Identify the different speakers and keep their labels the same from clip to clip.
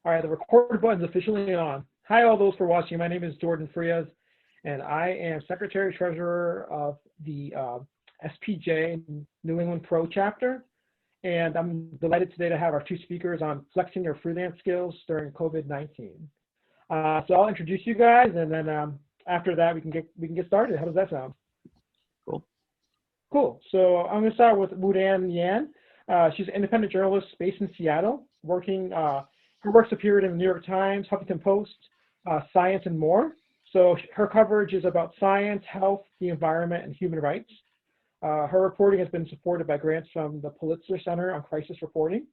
Speaker 1: All right, the record button's officially on. Hi, all those for watching. My name is Jordan Frias, and I am Secretary Treasurer of the SPJ New England Pro chapter. And I'm delighted today to have our two speakers on flexing your freelance skills during COVID-19. So I'll introduce you guys, and then after that we can get started. How does that sound?
Speaker 2: Cool.
Speaker 1: Cool. So I'm going to start with Boudin Yan. She's an independent journalist based in Seattle, working. Her works appeared in the New York Times, Huffington Post, Science, and more. So her coverage is about science, health, the environment, and human rights. Her reporting has been supported by grants from the Pulitzer Center on Crisis Reporting,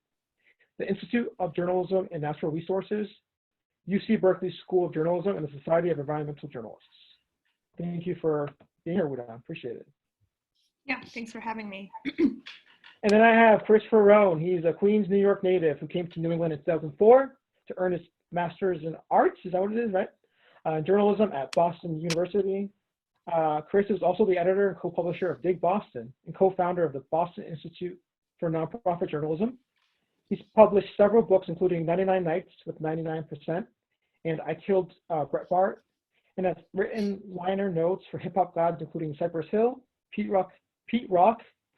Speaker 1: the Institute of Journalism and Natural Resources, UC Berkeley School of Journalism, and the Society of Environmental Journalists. Thank you for being here, Wudan. Appreciate it.
Speaker 3: Yeah, thanks for having me.
Speaker 1: And then I have Chris Faraone. He's a Queens, New York native who came to New England in 2004 to earn his master's in arts. Is that what it is, right? Journalism at Boston University. Chris is also the editor and co-publisher of Dig Boston and co-founder of the Boston Institute for Nonprofit Journalism. He's published several books, including 99 Nights with 99% and I Killed Bret Bart, and has written liner notes for hip-hop gods, including Cypress Hill, Pete Rock,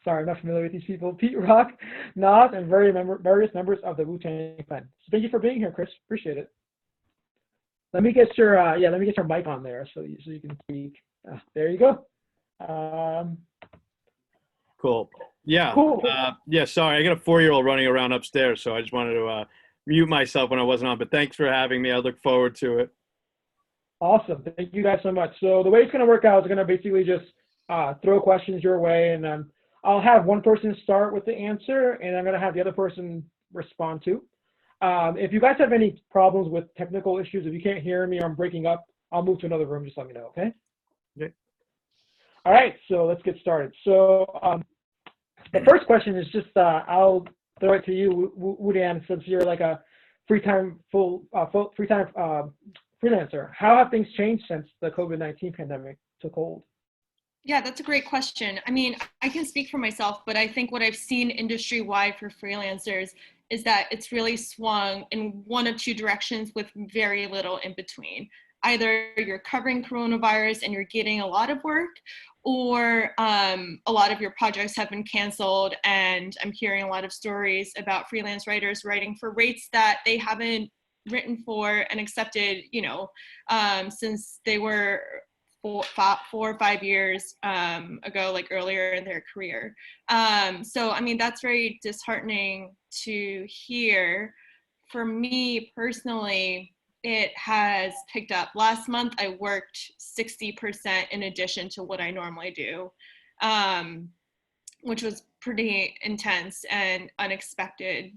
Speaker 1: sorry, I'm not familiar with these people, Pete Rock, Nas, and various members of the Wu-Tang Clan. So thank you for being here, Chris. Appreciate it. Let me get your mic on there so you can speak. There you go.
Speaker 2: Cool. Yeah.
Speaker 1: Cool.
Speaker 2: Yeah. Sorry, I got a 4-year-old running around upstairs, so I just wanted to mute myself when I wasn't on. But thanks for having me. I look forward to it.
Speaker 1: Awesome. Thank you guys so much. So the way it's going to work out is going to basically just throw questions your way, and then I'll have one person start with the answer, and I'm going to have the other person respond to. If you guys have any problems with technical issues, if you can't hear me or I'm breaking up, I'll move to another room. Just let me know, okay?
Speaker 2: Okay.
Speaker 1: All right, so let's get started. So the first question is just, I'll throw it to you, Wudan, since you're like a free-time freelancer. How have things changed since the COVID-19 pandemic took hold?
Speaker 3: Yeah, that's a great question. I mean, I can speak for myself, but I think what I've seen industry-wide for freelancers is that it's really swung in one of two directions with very little in between. Either you're covering coronavirus and you're getting a lot of work, or a lot of your projects have been canceled, and I'm hearing a lot of stories about freelance writers writing for rates that they haven't written for and accepted, since they were 4 or 5 years ago, like earlier in their career. So, I mean, that's very disheartening to hear. For me personally, it has picked up. Last month, I worked 60% in addition to what I normally do, which was pretty intense and unexpected.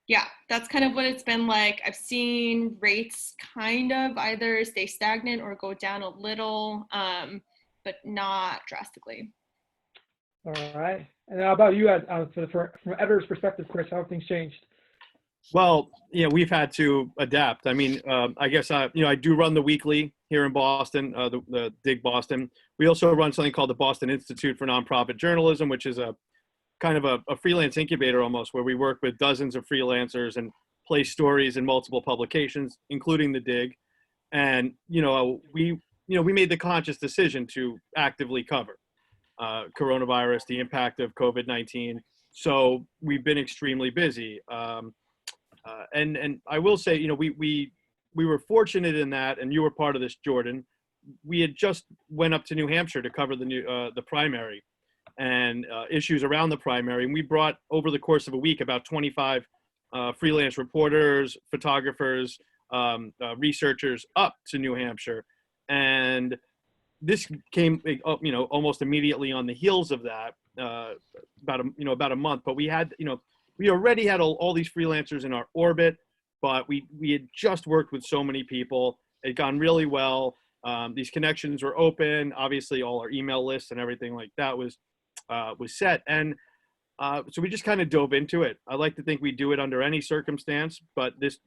Speaker 3: Yeah, that's kind of what it's been like. I've seen rates kind of either stay stagnant or go down a little, but not drastically.
Speaker 1: All right. And how about you, from an editor's perspective, Chris, how have things changed?
Speaker 2: Well, we've had to adapt. I mean, I guess, I do run the weekly here in Boston, the Dig Boston. We also run something called the Boston Institute for Nonprofit Journalism, which is a kind of a freelance incubator almost, where we work with dozens of freelancers and place stories in multiple publications, including the Dig. And, we made the conscious decision to actively cover coronavirus, the impact of COVID-19. So we've been extremely busy. And I will say, we were fortunate in that, and you were part of this, Jordan. We had just went up to New Hampshire to cover the primary and issues around the primary. And we brought, over the course of a week, about 25 freelance reporters, photographers, researchers up to New Hampshire. And this came, almost immediately on the heels of that, about a month. But we had, we already had all these freelancers in our orbit, but we had just worked with so many people. It had gone really well. These connections were open. Obviously, all our email lists and everything like that was set. And so we just kind of dove into it. I like to think we do it under any circumstance, but this,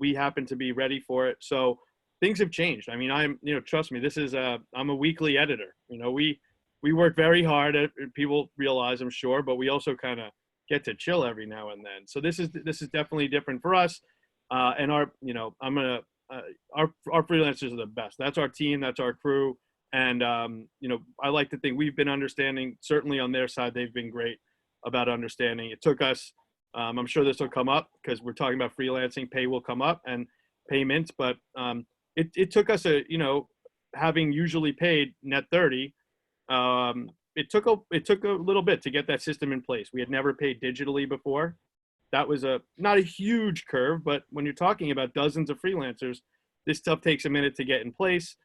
Speaker 2: we happen to be ready for it. So things have changed. I mean, trust me, I'm a weekly editor. We work very hard. People realize, I'm sure, but we also kind of get to chill every now and then. So this is definitely different for us. And our, you know, our freelancers are the best. That's our team. That's our crew. And, you know, I like to think we've been understanding, certainly on their side, they've been great about understanding. It took us, I'm sure this will come up because we're talking about freelancing, pay will come up and payments, but it took us you know, having usually paid net 30, it took a little bit to get that system in place. We had never paid digitally before. That was not a huge curve, but when you're talking about dozens of freelancers, this stuff takes a minute to get in place.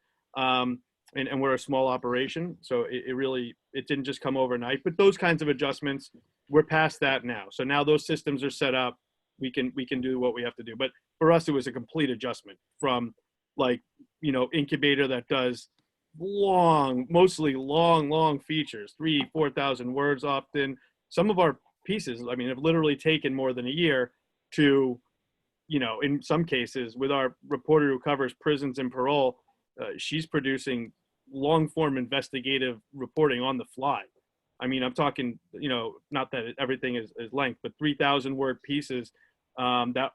Speaker 2: And we're a small operation, so it didn't just come overnight. But those kinds of adjustments, we're past that now. So now those systems are set up. We can do what we have to do. But for us, it was a complete adjustment from, like, you know, incubator that does mostly long features, 3,000-4,000 words often. Some of our pieces, I mean, have literally taken more than a year to, you know, in some cases with our reporter who covers prisons and parole, she's producing long form investigative reporting on the fly. I mean, I'm talking, you know, not that everything is length, but 3,000 word pieces that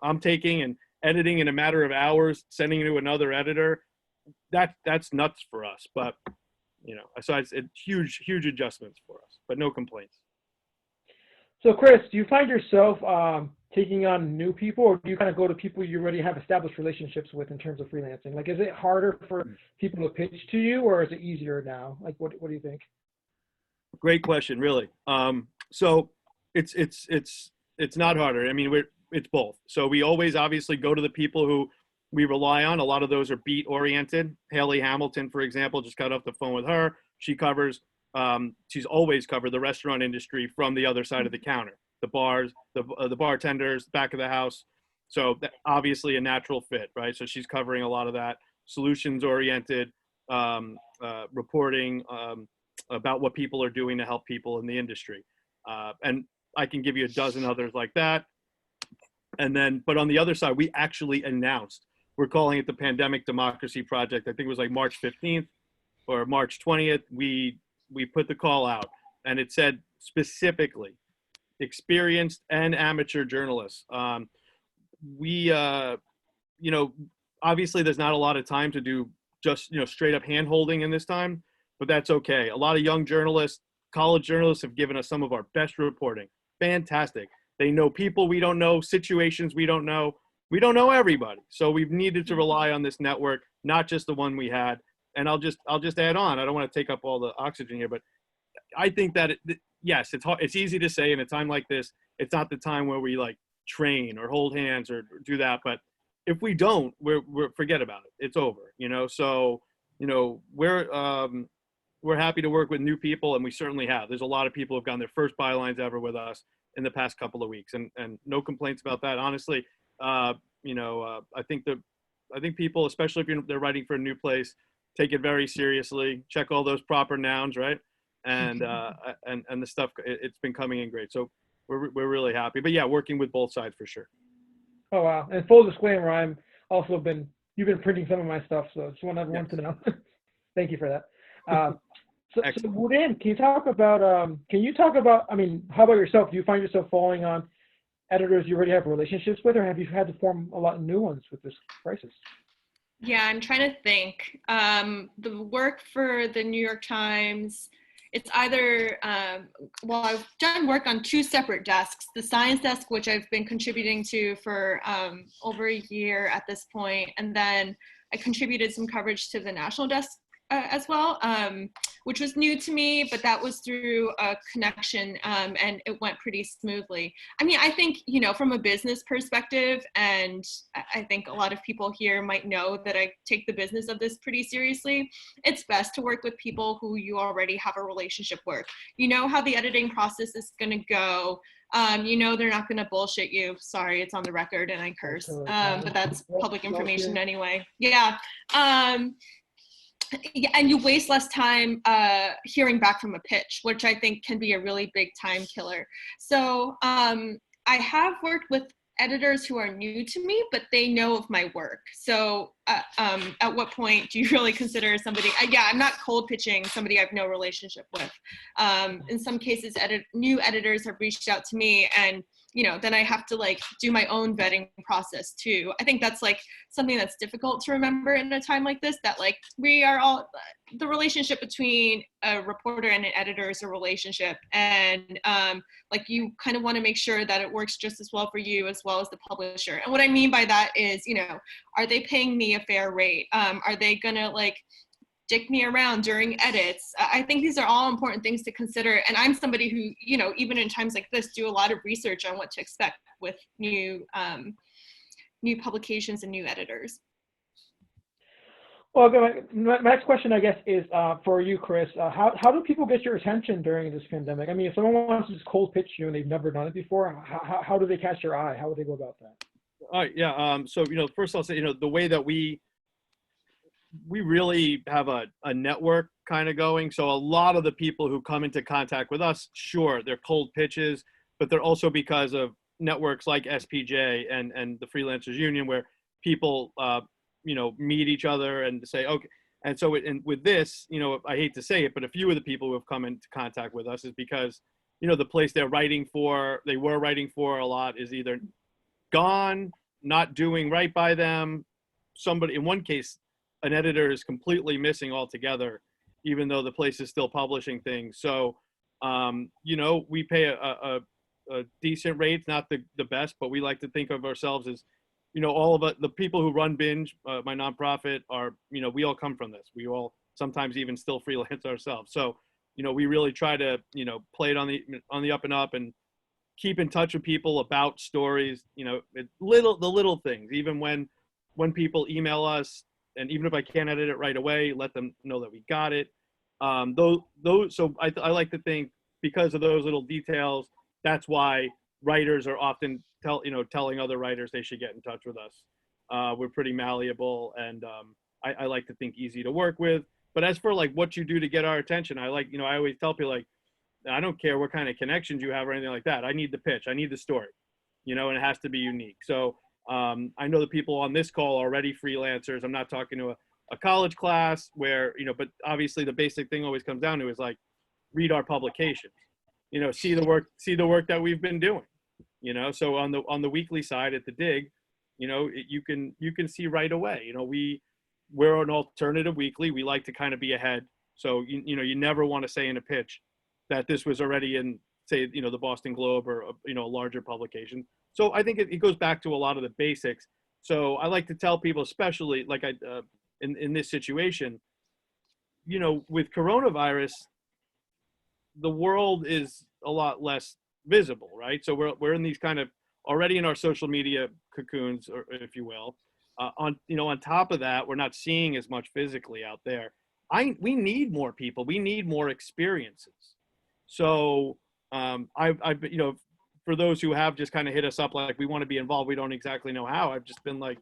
Speaker 2: I'm taking and editing in a matter of hours, sending it to another editor. That's nuts for us. But, you know, so it's huge adjustments for us, but no complaints.
Speaker 1: So Chris, do you find yourself taking on new people, or do you kind of go to people you already have established relationships with in terms of freelancing? Like, is it harder for people to pitch to you, or is it easier now? Like, what do you think? Great
Speaker 2: question, really. So it's not harder. I mean, it's both. So we always obviously go to the people who we rely on. A lot of those are beat oriented. Haley Hamilton, for example, just got off the phone with her. She covers, she's always covered the restaurant industry from the other side of the counter, the bars, the bartenders, back of the house. So obviously a natural fit, right? So she's covering a lot of that, solutions oriented, reporting about what people are doing to help people in the industry. And I can give you a dozen others like that. And then, but on the other side, we actually announced, we're calling it the Pandemic Democracy Project. I think it was like March 15th or March 20th. We put the call out, and it said specifically experienced and amateur journalists. You know, obviously there's not a lot of time to do just, you know, straight up hand holding in this time, but that's okay. A lot of young journalists, college journalists have given us some of our best reporting. Fantastic. They know people we don't know, situations we don't know. We don't know everybody. So we've needed to rely on this network, not just the one we had. And I'll just add on. I don't want to take up all the oxygen here, but I think that yes, it's hard, it's easy to say in a time like this, it's not the time where we like train or hold hands or do that. But if we don't, we're forget about it. It's over, you know? So, you know, we're happy to work with new people, and we certainly have. There's a lot of people who've gotten their first bylines ever with us in the past couple of weeks, and no complaints about that. Honestly, you know, I think people, especially if they're writing for a new place, take it very seriously, check all those proper nouns, right? And the stuff, it's been coming in great. So we're really happy. But yeah, working with both sides for sure.
Speaker 1: Oh, wow. And full disclaimer, you've been printing some of my stuff, so just want everyone to know. Thank you for that. So Boudin, can you talk about, I mean, how about yourself? Do you find yourself falling on editors you already have relationships with, or have you had to form a lot of new ones with this crisis?
Speaker 3: Yeah, I'm trying to think. The work for the New York Times, it's either, well, I've done work on two separate desks, the science desk, which I've been contributing to for over a year at this point, and then I contributed some coverage to the national desk as well, which was new to me, but that was through a connection, and it went pretty smoothly. I mean, I think, you know, from a business perspective, and I think a lot of people here might know that I take the business of this pretty seriously, it's best to work with people who you already have a relationship with. You know how the editing process is going to go. You know they're not going to bullshit you. Sorry, it's on the record and I curse, but that's public information anyway. Yeah. Yeah, and you waste less time hearing back from a pitch, which I think can be a really big time killer. So I have worked with editors who are new to me, but they know of my work. So at what point do you really consider somebody, I'm not cold pitching somebody I have no relationship with. In some cases, new editors have reached out to me, and then I have to like do my own vetting process too. I think that's like something that's difficult to remember in a time like this, that like we are all, the relationship between a reporter and an editor is a relationship. And like you kind of want to make sure that it works just as well for you as well as the publisher. And what I mean by that is, are they paying me a fair rate? Are they gonna like dick me around during edits? I think these are all important things to consider. And I'm somebody who, even in times like this, do a lot of research on what to expect with new publications and new editors.
Speaker 1: Well, my next question, I guess, is for you, Chris. How do people get your attention during this pandemic? I mean, if someone wants to just cold pitch you and they've never done it before, how do they catch your eye? How would they go about that?
Speaker 2: All right, yeah. So, first I'll say, the way that we really have a network kind of going. So a lot of the people who come into contact with us, sure, they're cold pitches, but they're also because of networks like SPJ and the Freelancers Union, where people, meet each other and say, okay. And so with this, I hate to say it, but a few of the people who have come into contact with us is because, the place they were writing for a lot is either gone, not doing right by them. Somebody, in one case, an editor is completely missing altogether, even though the place is still publishing things. So, we pay a decent rate, not the best, but we like to think of ourselves as, all of the people who run Binge, my nonprofit, are, we all come from this. We all sometimes even still freelance ourselves. So, we really try to, play it on the up and up and keep in touch with people about stories, the little things, even when people email us, and even if I can't edit it right away, let them know that we got it. So I like to think, because of those little details, that's why writers are often telling other writers they should get in touch with us. We're pretty malleable, and I like to think easy to work with. But as for like what you do to get our attention, I always tell people, like, I don't care what kind of connections you have or anything like that. I need the pitch. I need the story, and it has to be unique. So I know the people on this call are already freelancers. I'm not talking to a college class where, but obviously the basic thing always comes down to is like, read our publications, see the work that we've been doing, so on the weekly side at the Dig, you can see right away, we're an alternative weekly. We like to kind of be ahead. So, you never want to say in a pitch that this was already in, say, the Boston Globe or, a larger publication. So I think it goes back to a lot of the basics. So I like to tell people, especially like in this situation, with coronavirus, the world is a lot less visible, right? So we're in these kind of already in our social media cocoons, or if you will. On top of that, we're not seeing as much physically out there. We need more people. We need more experiences. So I've for those who have just kind of hit us up, like, we want to be involved, we don't exactly know how. I've just been like,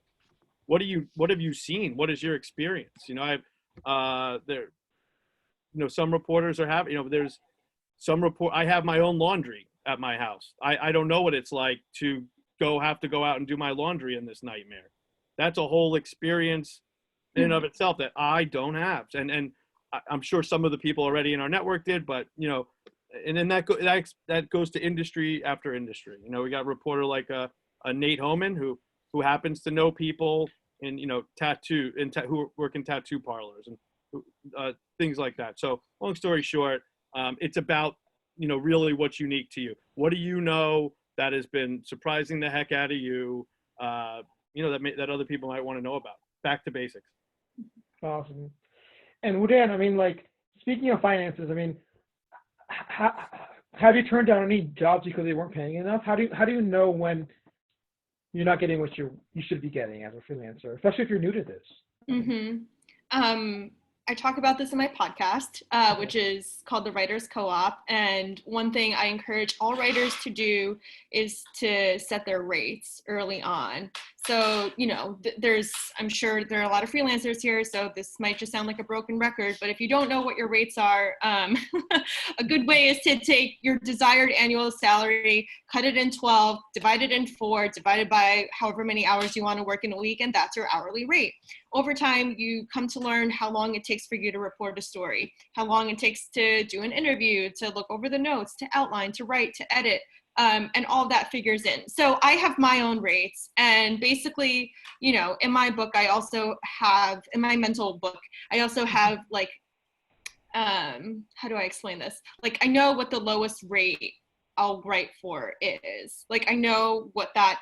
Speaker 2: what have you seen? What is your experience? Some reporters are having, there's some I have my own laundry at my house. I don't know what it's like to have to go out and do my laundry in this nightmare. That's a whole experience in and of itself that I don't have. And I'm sure some of the people already in our network did, but, and then that goes to industry after industry. We got a reporter like a Nate Homan who happens to know people in, who work in tattoo parlors and things like that. So long story short, it's about, really what's unique to you. What do you know that has been surprising the heck out of you, that other people might want to know about? Back to basics.
Speaker 1: Awesome. And Wudan, I mean, like, speaking of finances, I mean, have you turned down any jobs because they weren't paying enough? How do you know when you're not getting what you should be getting as a freelancer, especially if you're new to this?
Speaker 3: Mm-hmm. I talk about this in my podcast, which is called The Writers Co-op. And one thing I encourage all writers to do is to set their rates early on. So, you know, I'm sure there are a lot of freelancers here, so this might just sound like a broken record, but if you don't know what your rates are, a good way is to take your desired annual salary, cut it in 12, divide it in 4, divided by however many hours you want to work in a week, and that's your hourly rate. Over time, you come to learn how long it takes for you to report a story, how long it takes to do an interview, to look over the notes, to outline, to write, to edit. And all that figures in. So I have my own rates, and basically, you know, in my book, I also have, in my mental book, I also have like, how do I explain this? Like, I know what the lowest rate I'll write for is. Like, I know what that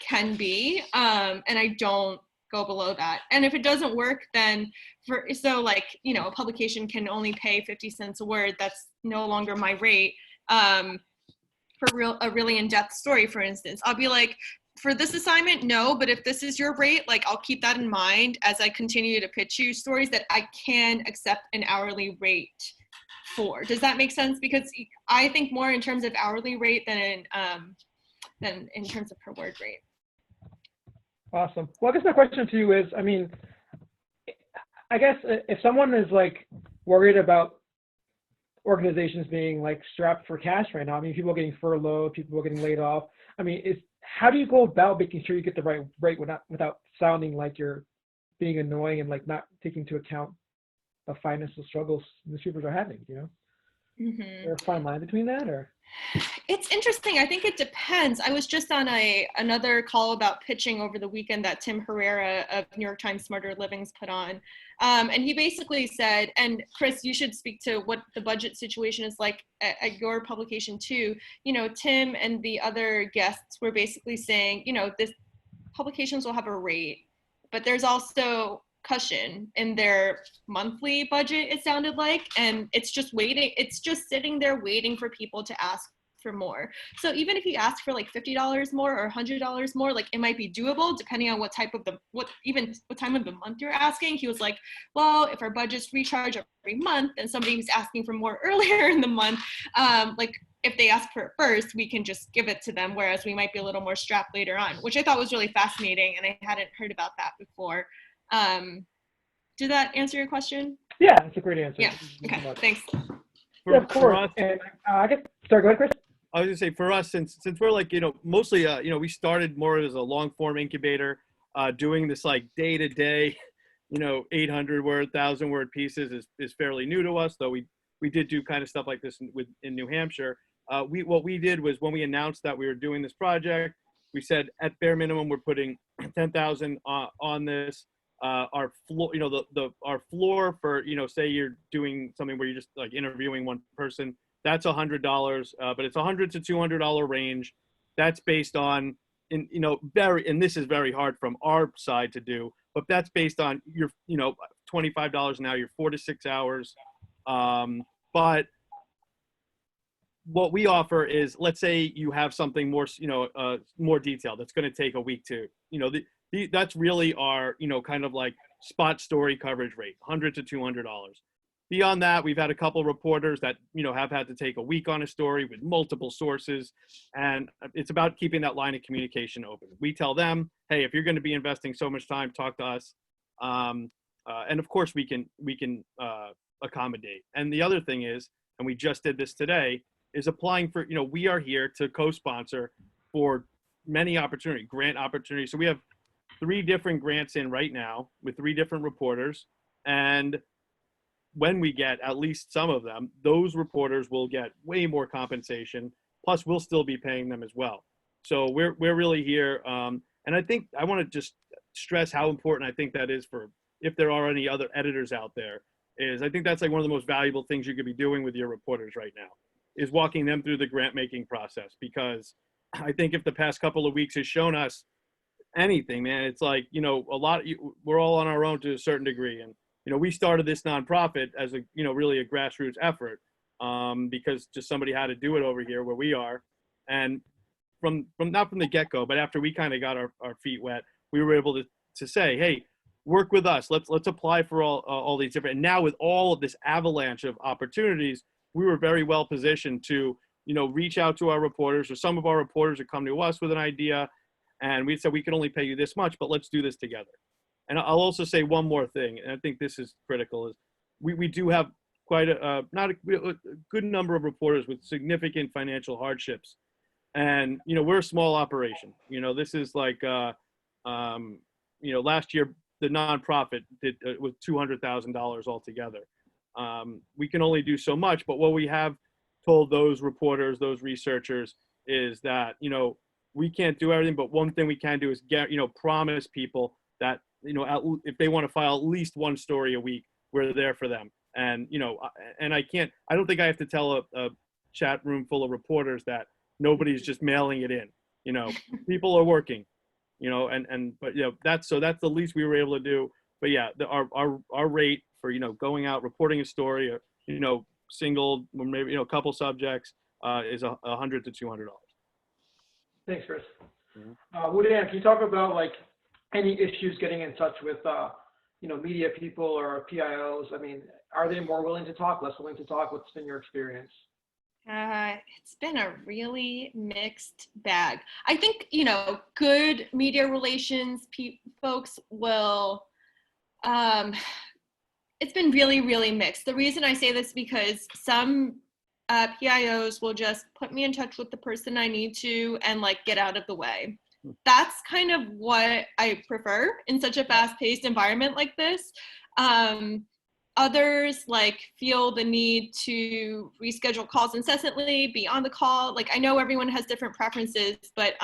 Speaker 3: can be, and I don't go below that. And if it doesn't work, then so like, you know, a publication can only pay 50 cents a word. That's no longer my rate. For a really in-depth story, for instance, I'll be like, for this assignment, no, but if this is your rate, like, I'll keep that in mind as I continue to pitch you stories that I can accept an hourly rate for. Does that make sense? Because I think more in terms of hourly rate than in terms of per word rate.
Speaker 1: Awesome. Well, I guess my question to you is, I mean, I guess if someone is like worried about organizations being like strapped for cash right now, I mean, people are getting furloughed, people are getting laid off. I mean, how do you go about making sure you get the right rate without sounding like you're being annoying and like not taking into account the financial struggles newspapers are having, you know?
Speaker 3: Mm-hmm.
Speaker 1: Is there a fine line between that, or?
Speaker 3: It's interesting. I think it depends. I was just on another call about pitching over the weekend that Tim Herrera of New York Times Smarter Living's put on. And he basically said, and Chris, you should speak to what the budget situation is like at your publication too. You know, Tim and the other guests were basically saying, you know, this publications will have a rate, but there's also cushion in their monthly budget, it sounded like, and it's just sitting there waiting for people to ask for more. So even if you ask for like $50 more or $100 more, like, it might be doable depending on what time of the month you're asking. He was like, well, if our budgets recharge every month and somebody who's asking for more earlier in the month, like, if they ask for it first, we can just give it to them, whereas we might be a little more strapped later on, which I thought was really fascinating, and I hadn't heard about that before. Did that answer your question?
Speaker 1: Yeah, it's a great answer.
Speaker 3: Yeah. Okay. Thanks.
Speaker 1: Yeah, of course. And I guess, sorry, go ahead, Chris.
Speaker 2: I was gonna say, for us, since we're like, you know, mostly, you know, we started more as a long form incubator, doing this like day to day, you know, 800 word, 1,000 word pieces is fairly new to us, though we did do kind of stuff like this in New Hampshire. What we did was, when we announced that we were doing this project, we said at bare minimum we're putting 10,000 on this. Our floor, you know, our floor for, you know, say you're doing something where you're just like interviewing one person, that's $100, but it's $100 to $200 range. That's based on, you know, and this is very hard from our side to do, but that's based on your, you know, $25 an hour, your 4 to 6 hours. But what we offer is, let's say you have something more, you know, more detailed, that's going to take a week to, you know, that's really our, you know, kind of like spot story coverage rate, $100 to $200. Beyond that, we've had a couple reporters that, you know, have had to take a week on a story with multiple sources, and it's about keeping that line of communication open. We tell them, hey, if you're going to be investing so much time, talk to us, and of course we can accommodate. And the other thing is, and we just did this today, is applying for, you know, we are here to co-sponsor for many grant opportunities. So we have 3 different grants in right now with 3 different reporters, and when we get at least some of them, those reporters will get way more compensation. Plus, we'll still be paying them as well. So we're really here. And I think I want to just stress how important I think that is for, if there are any other editors out there, is I think that's like one of the most valuable things you could be doing with your reporters right now, is walking them through the grant making process. Because I think if the past couple of weeks has shown us anything, man, it's like, you know, we're all on our own to a certain degree. And, you know, we started this nonprofit as a, you know, really a grassroots effort, because just somebody had to do it over here where we are. And from not from the get-go, but after we kind of got our feet wet, we were able to say, hey, work with us. Let's apply for all these different, and now with all of this avalanche of opportunities, we were very well positioned to, you know, reach out to our reporters, or some of our reporters would come to us with an idea. And we said, we can only pay you this much, but let's do this together. And I'll also say one more thing, and I think this is critical, is we do have quite a good number of reporters with significant financial hardships. And, we're a small operation. This is like, last year, the nonprofit did with $200,000 altogether. We can only do so much, but what we have told those reporters, those researchers, is that, we can't do everything, but one thing we can do is promise people that, if they want to file at least one story a week, we're there for them. And, and I don't think I have to tell a chat room full of reporters that nobody's just mailing it in. People are working, but that's the least we were able to do. But yeah, our rate for, going out, reporting a story, or, single, or maybe, a couple subjects, is $100 to $200.
Speaker 1: Thanks, Chris.
Speaker 2: Mm-hmm.
Speaker 1: Wudan, can you talk about like any issues getting in touch with, media people or PIOs? I mean, are they more willing to talk, less willing to talk? What's been your experience?
Speaker 3: It's been a really mixed bag. I think, good media relations folks will, it's been really, really mixed. The reason I say this is because some PIOs will just put me in touch with the person I need to and like get out of the way. That's kind of what I prefer in such a fast-paced environment like this. Others like feel the need to reschedule calls incessantly, be on the call. Like I know everyone has different preferences, but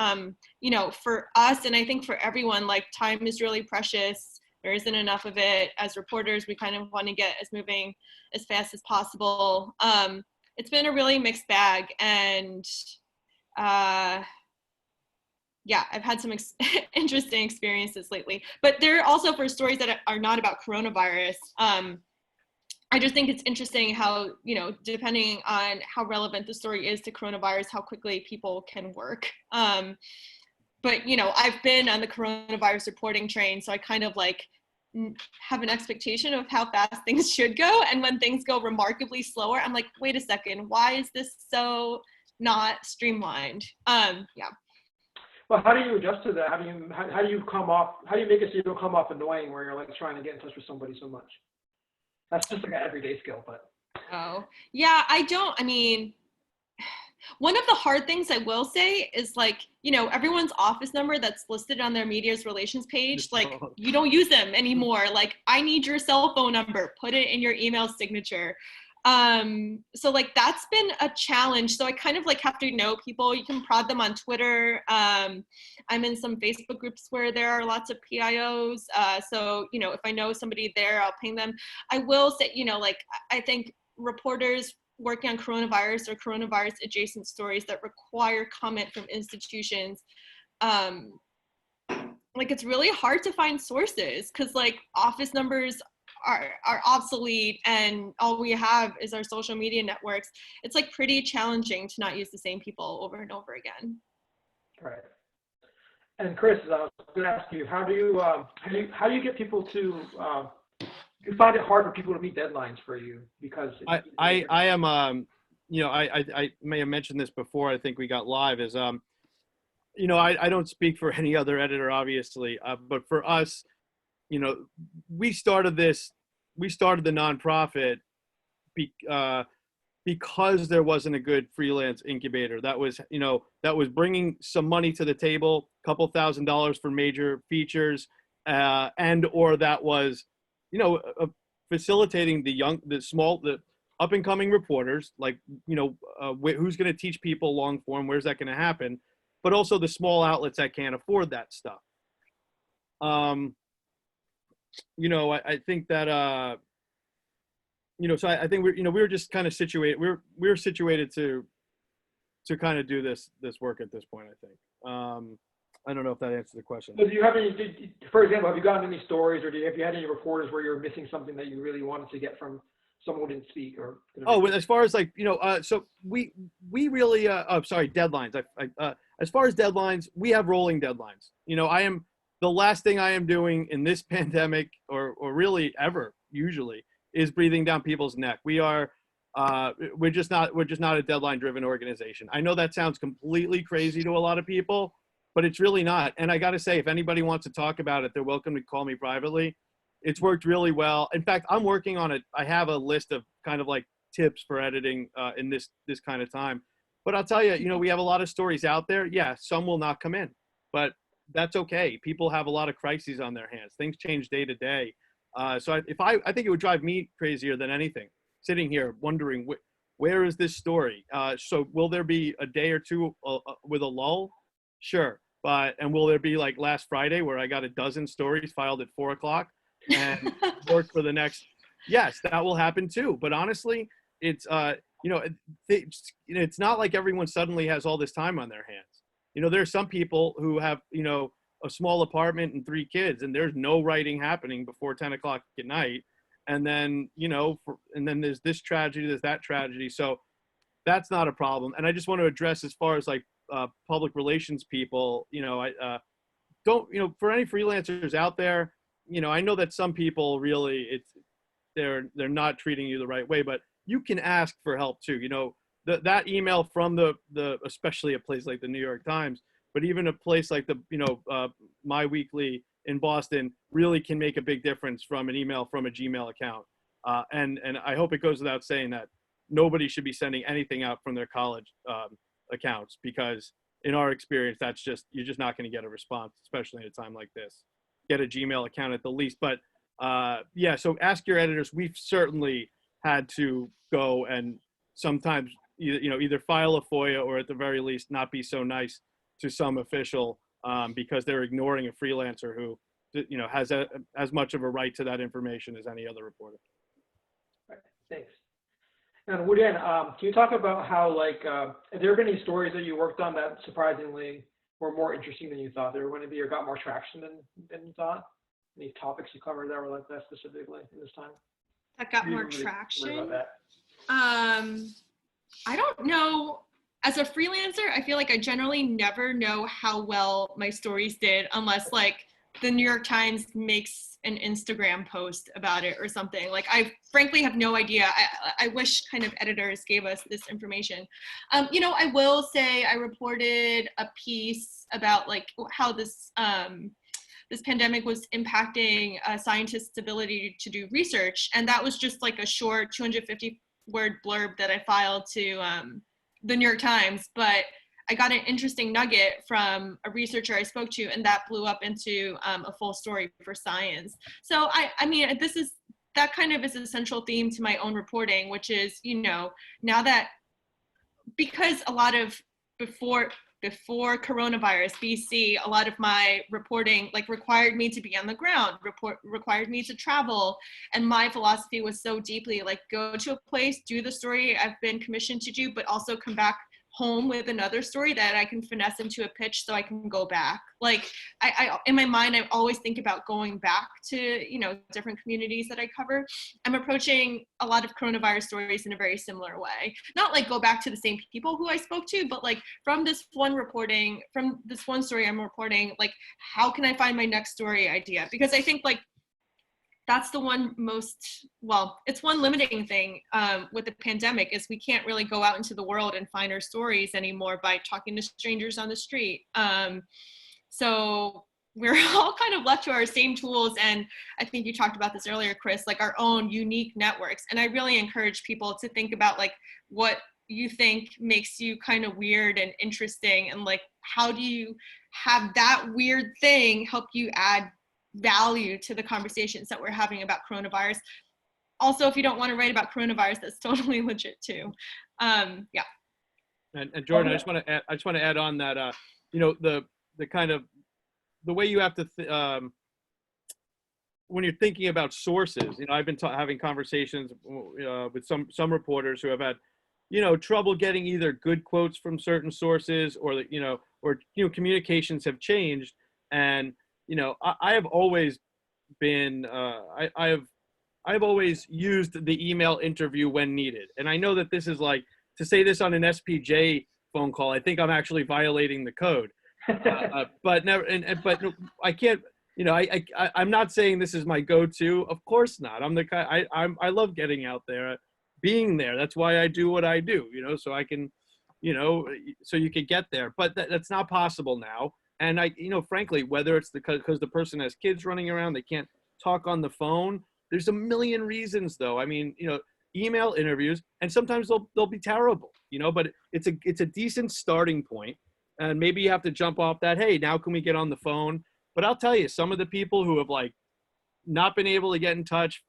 Speaker 3: for us, and I think for everyone, like time is really precious. There isn't enough of it. As reporters, we kind of want to get moving as fast as possible. It's been a really mixed bag, and yeah, I've had some interesting experiences lately. But they're also for stories that are not about coronavirus. I just think it's interesting how, depending on how relevant the story is to coronavirus, how quickly people can work. But, I've been on the coronavirus reporting train, so I kind of like have an expectation of how fast things should go. And when things go remarkably slower, I'm like, wait a second, why is this so not streamlined? Yeah.
Speaker 1: Well, how do you adjust to that? How do you make it so you don't come off annoying where you're like trying to get in touch with somebody so much? That's just like an everyday skill, but.
Speaker 3: Oh, yeah, one of the hard things I will say is like, everyone's office number that's listed on their media's relations page, like you don't use them anymore. Like I need your cell phone number, put it in your email signature. So like that's been a challenge. So I kind of like have to know people. You can prod them on Twitter. I'm in some Facebook groups where there are lots of PIOs. So, if I know somebody there, I'll ping them. I will say, I think reporters working on coronavirus or coronavirus adjacent stories that require comment from institutions, like it's really hard to find sources because like office numbers are obsolete and all we have is our social media networks. It's like pretty challenging to not use the same people over and over again.
Speaker 1: Right. And Chris, I was going to ask you, how do you get people to? You find it hard for people to meet deadlines for you because
Speaker 2: I am I may have mentioned this before. I think we got live. Is I don't speak for any other editor, obviously, but for us. We started the nonprofit because there wasn't a good freelance incubator that was bringing some money to the table, a couple $1,000s for major features, and or that was, facilitating the up and coming reporters, like, who's going to teach people long form, where's that going to happen, but also the small outlets that can't afford that stuff. I think that, so I think we're just kind of situated, we're situated to kind of do this work at this point, I think. I don't know if that answers the question.
Speaker 1: So do you have any, for example, have you gotten any stories or have you had any reporters where you're missing something that you really wanted to get from someone who didn't speak or?
Speaker 2: Oh, as far as like, so we really, deadlines. As far as deadlines, we have rolling deadlines. The last thing I am doing in this pandemic or really ever usually is breathing down people's neck. We're just not a deadline driven organization. I know that sounds completely crazy to a lot of people, but it's really not. And I got to say, if anybody wants to talk about it, they're welcome to call me privately. It's worked really well. In fact, I'm working on it. I have a list of kind of like tips for editing in this kind of time. But I'll tell you, you know, we have a lot of stories out there. Yeah, some will not come in, but that's okay. People have a lot of crises on their hands. Things change day to day. So I think it would drive me crazier than anything, sitting here wondering where is this story? So will there be a day or two with a lull? Sure. And will there be like last Friday where I got a dozen stories filed at 4 o'clock and work for the next? Yes, that will happen too. But honestly, it's, you know, it's not like everyone suddenly has all this time on their hands. You know, there are some people who have, you know, a small apartment and 3 kids, and there's no writing happening before 10 o'clock at night. And then, you know, and then there's this tragedy, there's that tragedy. So that's not a problem. And I just want to address, as far as like public relations people, you know, don't, you know, for any freelancers out there, you know, I know that some people really, they're not treating you the right way, but you can ask for help too. You know, that email from the especially a place like the New York Times, but even a place like the, you know, My Weekly in Boston really can make a big difference from an email from a Gmail account. And I hope it goes without saying that nobody should be sending anything out from their college accounts, because in our experience, you're just not going to get a response, especially at a time like this. Get a Gmail account at the least. But yeah, so ask your editors. We've certainly had to go and sometimes either file a FOIA or at the very least not be so nice to some official because they're ignoring a freelancer who, you know, has as much of a right to that information as any other reporter.
Speaker 1: Right. Thanks. And Wudan, can you talk about how, like, have there been any stories that you worked on that surprisingly were more interesting than you thought they were going to be, or got more traction than you thought? Any topics you covered that were like that specifically in this time?
Speaker 3: That got more traction. About that. I don't know. As a freelancer, I feel like I generally never know how well my stories did unless like the New York Times makes an Instagram post about it or something. Like, I frankly have no idea. I wish kind of editors gave us this information. You know, I will say I reported a piece about like how this pandemic was impacting scientists' ability to do research. And that was just like a short 250-word blurb that I filed to the New York Times. But I got an interesting nugget from a researcher I spoke to, and that blew up into a full story for Science. So I mean, that kind of is a central theme to my own reporting, which is, you know, now that, because a lot of before coronavirus, BC, a lot of my reporting like required me to be on the ground, required me to travel. And my philosophy was so deeply like, go to a place, do the story I've been commissioned to do, but also come back home with another story that I can finesse into a pitch so I can go back. Like, I in my mind, I always think about going back to, you know, different communities that I cover. I'm approaching a lot of coronavirus stories in a very similar way. Not like go back to the same people who I spoke to, but like from this one story I'm reporting, like, how can I find my next story idea? Because I think like that's the one it's one limiting thing with the pandemic is we can't really go out into the world and find our stories anymore by talking to strangers on the street. So we're all kind of left to our same tools. And I think you talked about this earlier, Chris, like our own unique networks. And I really encourage people to think about like what you think makes you kind of weird and interesting. And like, how do you have that weird thing help you add value to the conversations that we're having about coronavirus? Also, if you don't want to write about coronavirus, that's totally legit too. Yeah.
Speaker 2: And Jordan, I just want to add on that, you know, the kind of the way you have to when you're thinking about sources. You know, I've been having conversations with some reporters who have had, you know, trouble getting either good quotes from certain sources or communications have changed. And you know, I have always been, I've always used the email interview when needed. And I know that this is like, to say this on an SPJ phone call, I think I'm actually violating the code. But I can't, you know, I'm not saying this is my go-to. Of course not. I'm the guy, I love getting out there, being there. That's why I do what I do, you know, so I can, you know, so you can get there. But that's not possible now. And frankly, whether it's because the person has kids running around, they can't talk on the phone. There's a million reasons, though. I mean, email interviews, and sometimes they'll be terrible, but it's a decent starting point. And maybe you have to jump off that. Hey, now can we get on the phone? But I'll tell you, some of the people who have not been able to get in touch.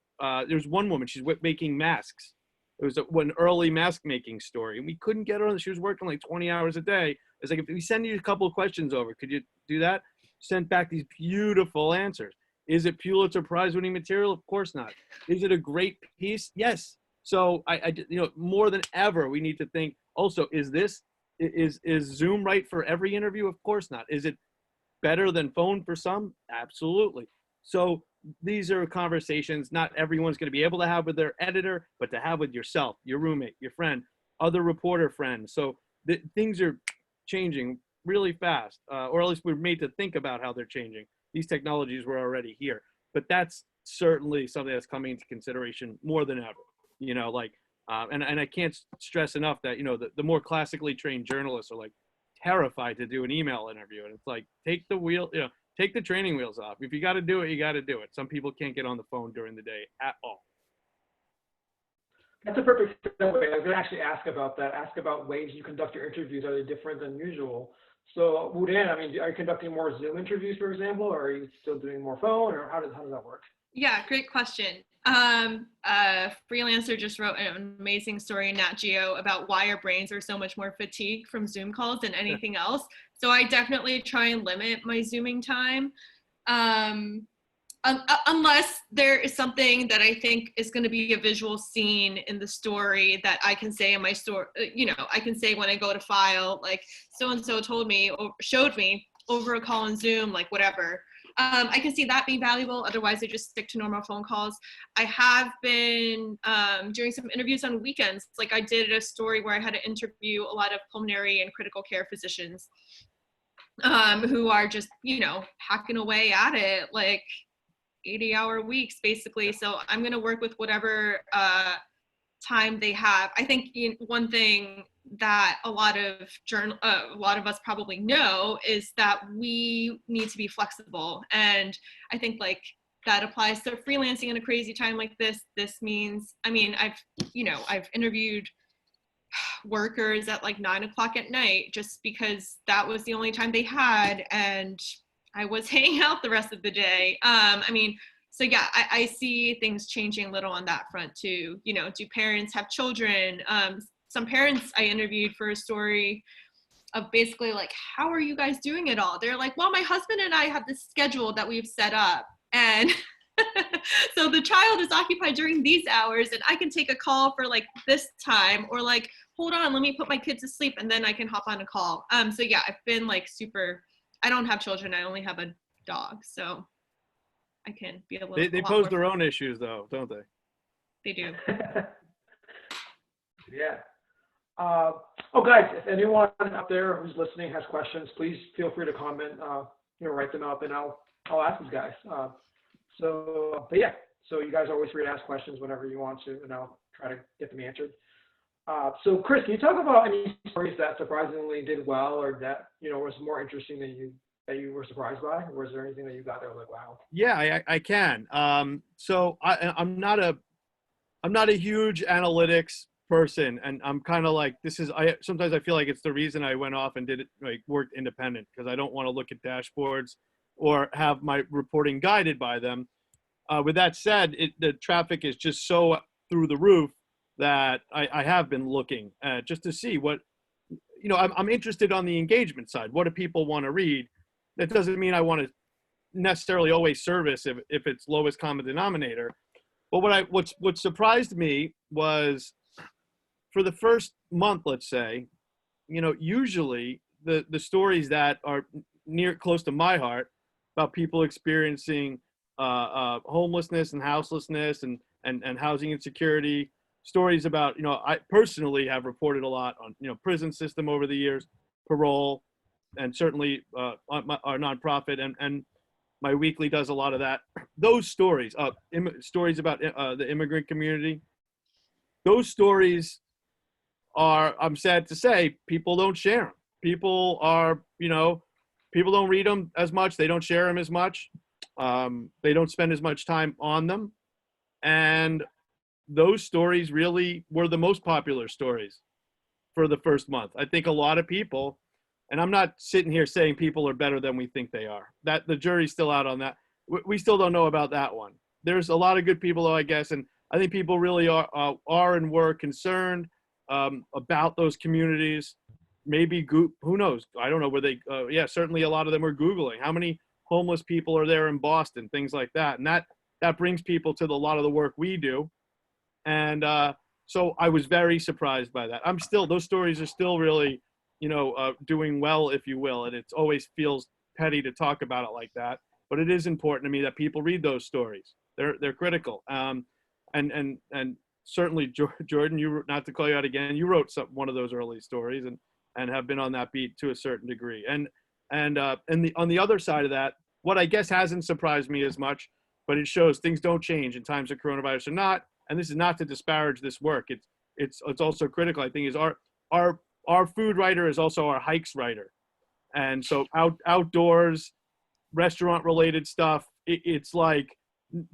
Speaker 2: There's one woman, she's making masks. It was an early mask making story, and we couldn't get her on. She was working 20 hours a day. It's like, if we send you a couple of questions over, could you do that? Sent back these beautiful answers. Is it Pulitzer Prize winning material? Of course not. Is it a great piece? Yes. So I more than ever, we need to think also, is Zoom right for every interview? Of course not. Is it better than phone for some? Absolutely. So these are conversations not everyone's going to be able to have with their editor, but to have with yourself, your roommate, your friend, other reporter friends. So things are changing really fast, or at least we're made to think about how they're changing. These technologies were already here, but that's certainly something that's coming into consideration more than ever. And I can't stress enough that the more classically trained journalists are terrified to do an email interview, and it's take the training wheels off. If you got to do it, you got to do it. Some people can't get on the phone during the day at all.
Speaker 1: That's a perfect segue. I was going to actually ask about that. Ask about ways you conduct your interviews. Are they different than usual? So, Wudan, are you conducting more Zoom interviews, for example, or are you still doing more phone, or how does that work?
Speaker 3: Yeah, great question. Freelancer just wrote an amazing story in Nat Geo about why our brains are so much more fatigued from Zoom calls than anything else. So I definitely try and limit my Zooming time. Unless there is something that I think is going to be a visual scene in the story that I can say in my story, I can say when I go to file, so-and-so told me or showed me over a call on Zoom, whatever. I can see that being valuable. Otherwise, I just stick to normal phone calls. I have been doing some interviews on weekends. I did a story where I had to interview a lot of pulmonary and critical care physicians who are just, hacking away at it, 80-hour weeks, basically. So I'm going to work with whatever time they have. I think one thing that a lot of us probably know is that we need to be flexible, and I think that applies to freelancing in a crazy time like this. This means, I've interviewed workers at 9 o'clock at night just because that was the only time they had, and I was hanging out the rest of the day. So yeah, I see things changing a little on that front too. Do parents have children? Some parents I interviewed for a story of basically how are you guys doing it all? They're like, well, my husband and I have this schedule that we've set up, and so the child is occupied during these hours, and I can take a call for this time, or hold on, let me put my kid to sleep and then I can hop on a call. So yeah, I've been super. I don't have children. I only have a dog, so I can be a little.
Speaker 2: They pose their own issues, though, don't they?
Speaker 3: They do.
Speaker 1: Yeah. Guys, if anyone out there who's listening has questions, please feel free to comment. Write them up, and I'll ask these guys. So you guys are always free to ask questions whenever you want to, and I'll try to get them answered. So Chris, can you talk about any stories that surprisingly did well, or that was more interesting than you were surprised by? Or was there anything that you got that was wow?
Speaker 2: Yeah, I can. So I'm not a huge analytics person, and I'm kind of sometimes I feel like it's the reason I went off and did it, worked independent, because I don't want to look at dashboards or have my reporting guided by them. With that said, the traffic is just so through the roof that I have been looking just to see what, I'm interested on the engagement side. What do people want to read? That doesn't mean I want to necessarily always service if it's lowest common denominator. But what surprised me was, for the first month, let's say, usually the stories that are close to my heart about people experiencing homelessness and houselessness and housing insecurity, stories about, I personally have reported a lot on, prison system over the years, parole, and certainly our nonprofit, and my weekly does a lot of that. Those stories, stories about the immigrant community, those stories are, I'm sad to say, people don't share them. People are, people don't read them as much. They don't share them as much. They don't spend as much time on them. And those stories really were the most popular stories for the first month. I think a lot of people, and I'm not sitting here saying people are better than we think they are. That the jury's still out on that. We still don't know about that one. There's a lot of good people, though, I guess, and I think people really are and were concerned about those communities. Maybe who knows? I don't know where they. Certainly a lot of them are Googling how many homeless people are there in Boston, things like that, and that brings people to a lot of the work we do. And so I was very surprised by that. Those stories are still really, doing well, if you will. And it always feels petty to talk about it like that, but it is important to me that people read those stories. They're critical. And certainly Jordan, you, not to call you out again, you wrote one of those early stories and have been on that beat to a certain degree. And on the other side of that, what I guess hasn't surprised me as much, but it shows things don't change in times of coronavirus or not. And this is not to disparage this work. It's also critical, I think, is our food writer is also our hikes writer. And so outdoors, restaurant related stuff, it's like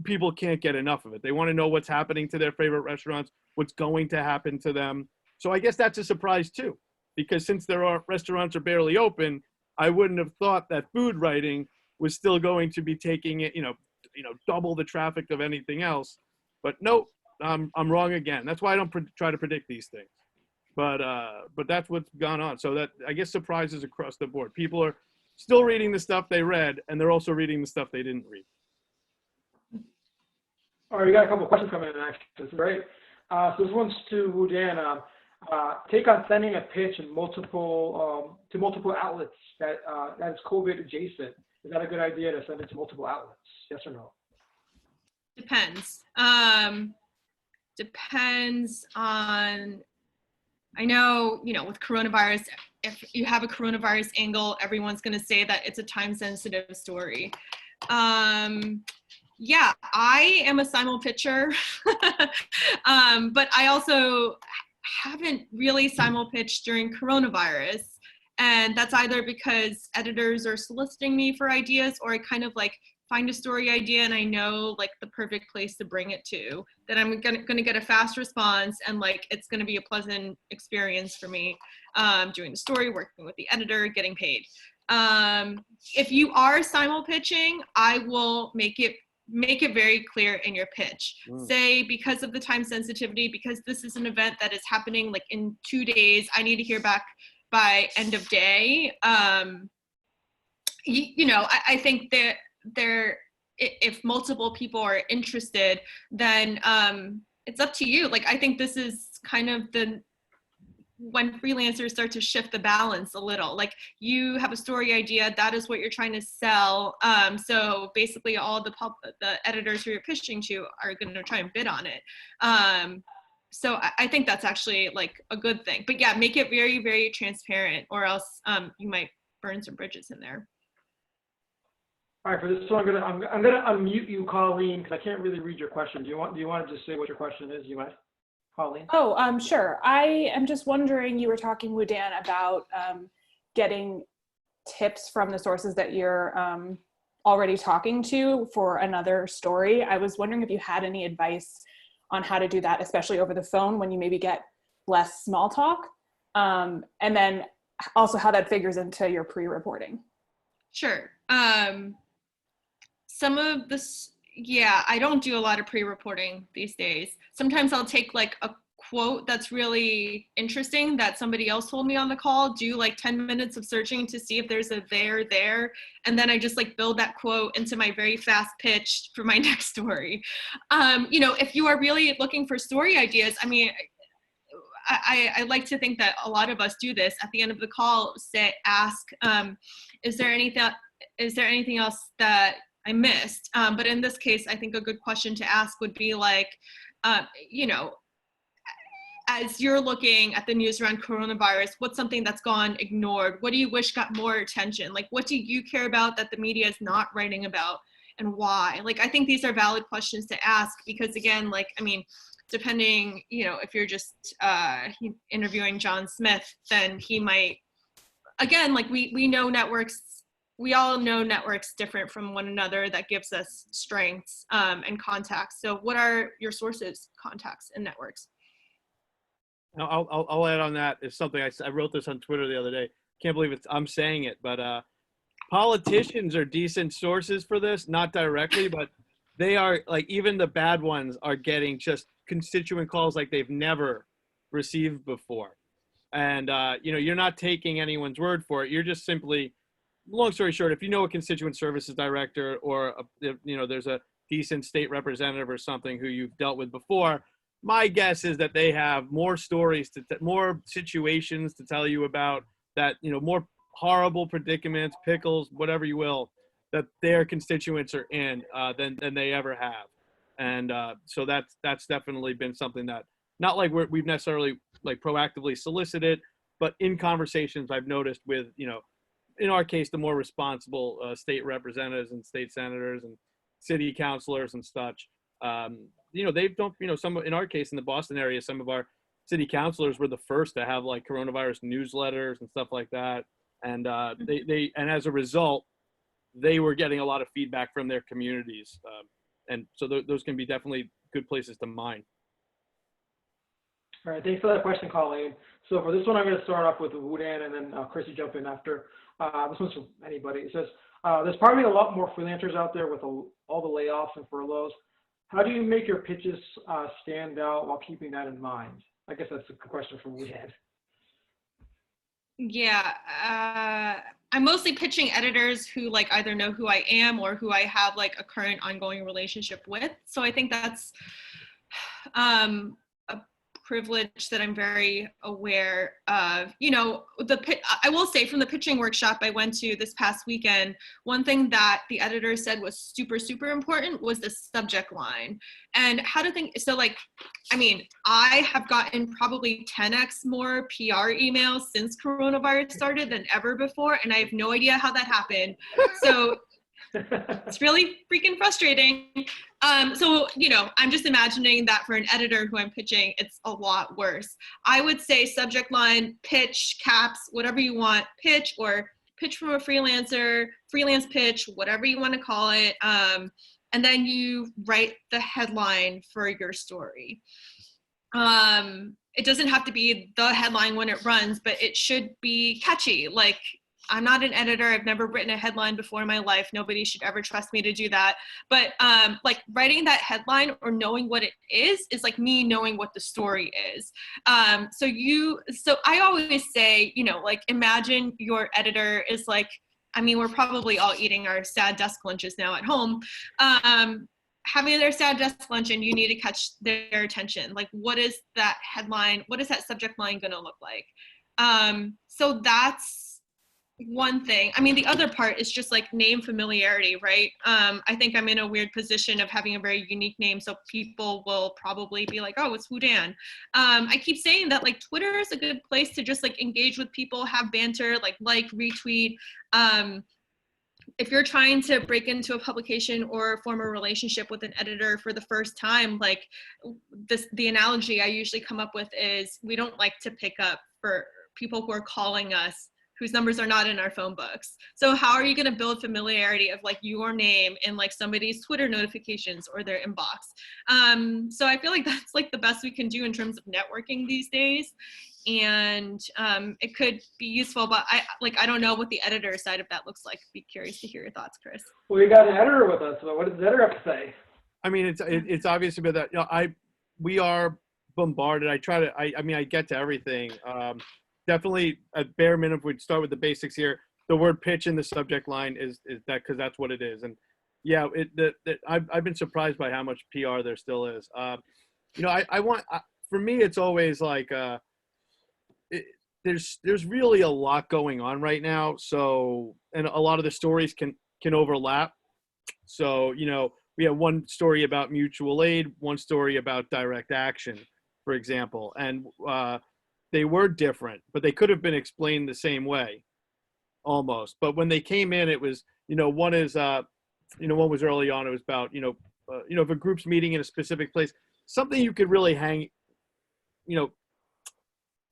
Speaker 2: people can't get enough of it. They want to know what's happening to their favorite restaurants, what's going to happen to them. So I guess that's a surprise too, because since restaurants are barely open, I wouldn't have thought that food writing was still going to be taking it, double the traffic of anything else. But nope, I'm wrong again. That's why I don't try to predict these things. But that's what's gone on. So that, I guess, surprises across the board. People are still reading the stuff they read, and they're also reading the stuff they didn't read.
Speaker 1: All right, we got a couple of questions coming in, actually. This is great. So this one's to Wudan. Take on sending a pitch in multiple outlets that is COVID adjacent. Is that a good idea to send it to multiple outlets? Yes or no?
Speaker 3: Depends. Depends on, I know, with coronavirus, if you have a coronavirus angle, everyone's going to say that it's a time sensitive story. Yeah, I am a simul pitcher, but I also haven't really simul pitched during coronavirus. And that's either because editors are soliciting me for ideas, or I kind of find a story idea and I know the perfect place to bring it to, that I'm gonna get a fast response and it's gonna be a pleasant experience for me doing the story, working with the editor, getting paid. If you are simul pitching, I will make it very clear in your pitch. Say, because of the time sensitivity, because this is an event that is happening in 2 days, I need to hear back by end of day. I think that if multiple people are interested, then it's up to you. I think this is kind of when freelancers start to shift the balance a little. You have a story idea, that is what you're trying to sell. So basically all the editors who you're pitching to are going to try and bid on it. So I think that's actually a good thing. But yeah, make it very, very transparent, or else you might burn some bridges in there.
Speaker 1: All right, for this one, I'm gonna unmute you, Colleen, because I can't really read your question. Do you want to just say what your question is? You might, Colleen.
Speaker 4: Oh, sure. I am just wondering. You were talking, Wudan, about getting tips from the sources that you're already talking to for another story. I was wondering if you had any advice on how to do that, especially over the phone when you maybe get less small talk, and then also how that figures into your pre-reporting.
Speaker 3: Sure. Some of this, yeah, I don't do a lot of pre-reporting these days. Sometimes I'll take a quote that's really interesting that somebody else told me on the call, do 10 minutes of searching to see if there's a there, and then I just build that quote into my very fast pitch for my next story. If you are really looking for story ideas, I mean, I like to think that a lot of us do this at the end of the call. Ask, is there anything else that I missed? But in this case, I think a good question to ask would be as you're looking at the news around coronavirus, what's something that's gone ignored? What do you wish got more attention? What do you care about that the media is not writing about, and why? I think these are valid questions to ask, because again, depending, if you're just interviewing John Smith, then he might, again, we know networks we all know networks different from one another. That gives us strengths and contacts. So what are your sources, contacts, and networks?
Speaker 2: I'll add on that. It's something I wrote this on Twitter the other day. Can't believe I'm saying it, but politicians are decent sources for this, not directly, but they are, like, even the bad ones are getting just constituent calls like they've never received before. And, you're not taking anyone's word for it. You're just simply, long story short, if you know a constituent services director or, there's a decent state representative or something who you've dealt with before, my guess is that they have more stories, more situations to tell you about, that, more horrible predicaments, pickles, whatever you will, that their constituents are in than they ever have. And so that's definitely been something that, not like we've necessarily like proactively solicited, but in conversations I've noticed with, in our case, the more responsible state representatives and state senators and city councilors and such, they don't, some, in our case in the Boston area, some of our city councilors were the first to have like coronavirus newsletters and stuff like that. And and as a result, they were getting a lot of feedback from their communities. And so those can be definitely good places to mine.
Speaker 1: All right, thanks for that question, Colleen. So for this one, I'm going to start off with Wudan, and then Chris, you jump in after. This one's from anybody. It says, there's probably a lot more freelancers out there with all the layoffs and furloughs. How do you make your pitches stand out while keeping that in mind? I guess that's a question from Wudan.
Speaker 3: Yeah, I'm mostly pitching editors who like either know who I am or who I have like a current ongoing relationship with. So I think that's a privilege that I'm very aware of. I will say, from the pitching workshop I went to this past weekend, one thing that the editor said was super, super important was the subject line. And how to think, so like, I have gotten probably 10x more PR emails since coronavirus started than ever before, and I have no idea how that happened. So it's really freaking frustrating. So, I'm just imagining that for an editor who I'm pitching, it's a lot worse. I would say subject line, pitch, caps, whatever you want, pitch, or pitch from a freelancer, freelance pitch, whatever you want to call it. And then you write the headline for your story. It doesn't have to be the headline when it runs, but it should be catchy. Like, I'm not an editor. I've never written a headline before in my life. Nobody should ever trust me to do that. But like writing that headline or knowing what it is like me knowing what the story is. So I always say, like, imagine your editor is like, we're probably all eating our sad desk lunches now at home. Having their sad desk lunch, and you need to catch their attention. Like, what is that headline? What is that subject line going to look like? So that's one thing. The other part is just like name familiarity, right? I think I'm in a weird position of having a very unique name, so people will probably be like, oh, it's Wudan. I keep saying that like Twitter is a good place to just like engage with people, have banter, like retweet. If you're trying to break into a publication or form a relationship with an editor for the first time, like the analogy I usually come up with is we don't like to pick up for people who are calling us whose numbers are not in our phone books. So how are you going to build familiarity of like your name in like somebody's Twitter notifications or their inbox? So I feel like that's like the best we can do in terms of networking these days. And it could be useful, but I don't know what the editor side of that looks like. Be curious to hear your thoughts, Chris.
Speaker 1: Well, we got an editor with us. So what does the editor have to say?
Speaker 2: It's obvious about that. We are bombarded. I get to everything. Definitely at bare minimum, we'd start with the basics here. The word pitch in the subject line is that, because that's what it is. And yeah, I've been surprised by how much PR there still is. For me, it's always like, there's really a lot going on right now. So, and a lot of the stories can overlap. So, we have one story about mutual aid, one story about direct action, for example. And, they were different, but they could have been explained the same way, almost. But when they came in, it was, one is, one was early on. It was about, if a group's meeting in a specific place, something you could really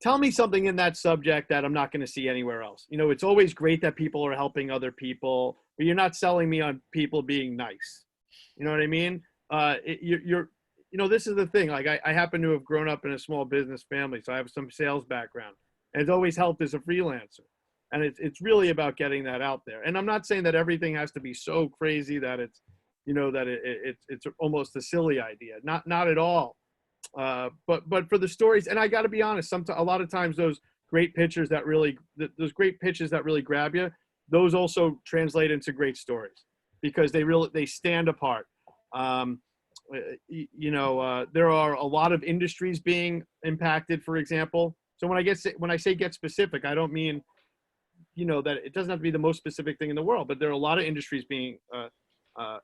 Speaker 2: tell me something in that subject that I'm not going to see anywhere else. You know, it's always great that people are helping other people, but you're not selling me on people being nice. You know what I mean? You know, this is the thing. Like I happen to have grown up in a small business family, so I have some sales background, and it's always helped as a freelancer. And it's really about getting that out there. And I'm not saying that everything has to be so crazy that it's, you know, that it's almost a silly idea. Not at all. But for the stories, and I got to be honest, a lot of times those great pitches that really grab you, those also translate into great stories because they stand apart. There are a lot of industries being impacted, for example. So when I say get specific, I don't mean, you know, that it doesn't have to be the most specific thing in the world, but there are a lot of industries being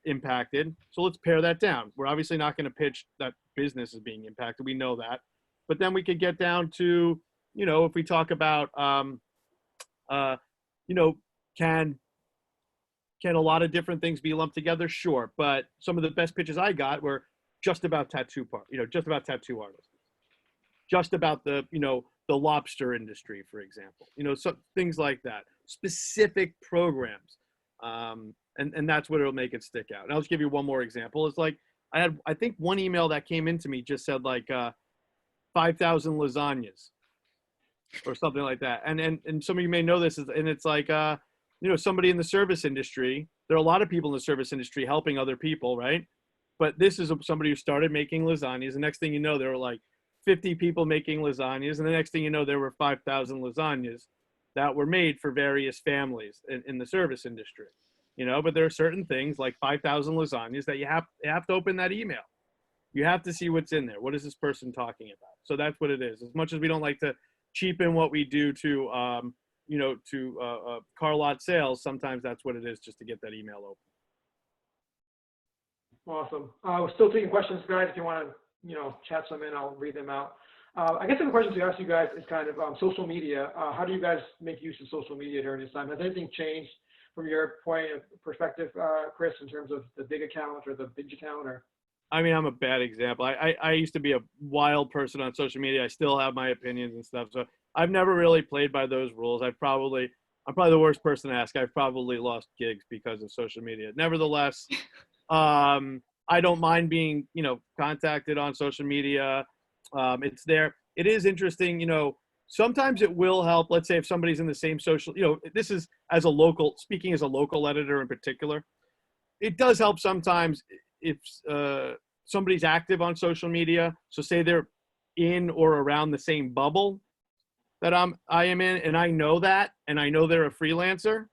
Speaker 2: impacted. So let's pare that down. We're obviously not going to pitch that business is being impacted. We know that. But then we could get down to, you know, if we talk about, you know, can a lot of different things be lumped together? Sure. But some of the best pitches I got were just about tattoo artists, just about the, you know, the lobster industry, for example, you know, so things like that, specific programs. And that's what it'll make it stick out. And I'll just give you one more example. It's like, I think one email that came into me just said like 5,000 lasagnas or something like that. And some of you may know this, and it's like, you know, somebody in the service industry, there are a lot of people in the service industry helping other people, right? But this is somebody who started making lasagnas. The next thing you know, there were like 50 people making lasagnas. And the next thing you know, there were 5,000 lasagnas that were made for various families in the service industry, you know, but there are certain things like 5,000 lasagnas that you have to open that email. You have to see what's in there. What is this person talking about? So that's what it is. As much as we don't like to cheapen what we do to, you know, to car lot sales, sometimes that's what it is, just to get that email open.
Speaker 1: Awesome. We're still taking questions, guys. If you want to, you know, chat some in, I'll read them out. I guess the question to ask you guys is kind of social media. How do you guys make use of social media during this time? Has anything changed from your point of perspective, Chris, in terms of the big account or the binge account? Or
Speaker 2: I mean, I'm a bad example. I used to be a wild person on social media. I still have my opinions and stuff. So I've never really played by those rules. I'm probably the worst person to ask. I've probably lost gigs because of social media. Nevertheless, I don't mind being, you know, contacted on social media. It's there. It is interesting, you know, sometimes it will help. Let's say if somebody's in the same social, you know, this is speaking as a local editor in particular, it does help sometimes if somebody's active on social media. So say they're in or around the same bubble that I am in, and I know that, and I know they're a freelancer.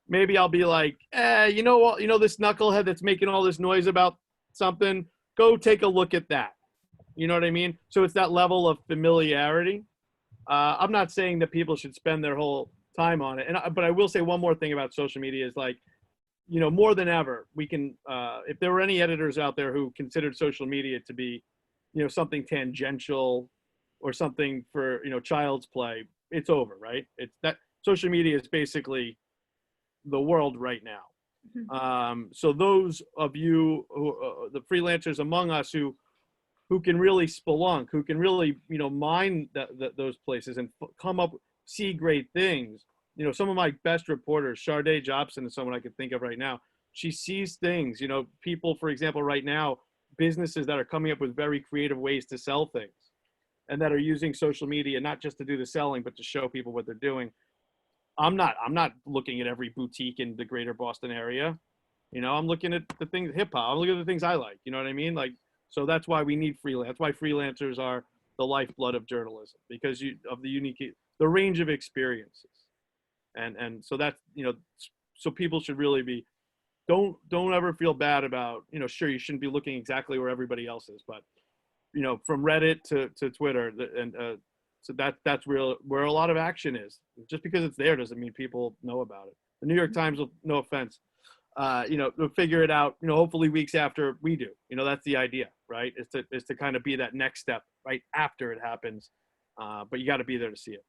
Speaker 2: Maybe I'll be like, you know what, you know, this knucklehead that's making all this noise about something, go take a look at that. You know what I mean? So it's that level of familiarity. I'm not saying that people should spend their whole time on it. But I will say one more thing about social media is like, you know, more than ever, we can, if there were any editors out there who considered social media to be, you know, something tangential or something for, you know, child's play, it's over, right? It's that social media is basically the world right now. Mm-hmm. So those of you who, the freelancers among us who can really spelunk, who can really, you know, mine those places and come up, see great things. You know, some of my best reporters, Sharday Jobson is someone I could think of right now. She sees things, you know, people, for example, right now, businesses that are coming up with very creative ways to sell things and that are using social media, not just to do the selling, but to show people what they're doing. I'm not looking at every boutique in the greater Boston area. You know, I'm looking at the things, hip hop, I'm looking at the things I like, you know what I mean? Like, so that's why we need freelance. That's why freelancers are the lifeblood of journalism, because of the range of experiences. And so that's, you know, so people should really be, don't ever feel bad about, you know, sure, you shouldn't be looking exactly where everybody else is, but, you know, from Reddit to Twitter, and so that's where a lot of action is. Just because it's there doesn't mean people know about it. The New York Times will, no offense, you know, they'll figure it out, you know, hopefully weeks after we do. You know, that's the idea, right? Is to kind of be that next step right after it happens. But you got to be there to see it.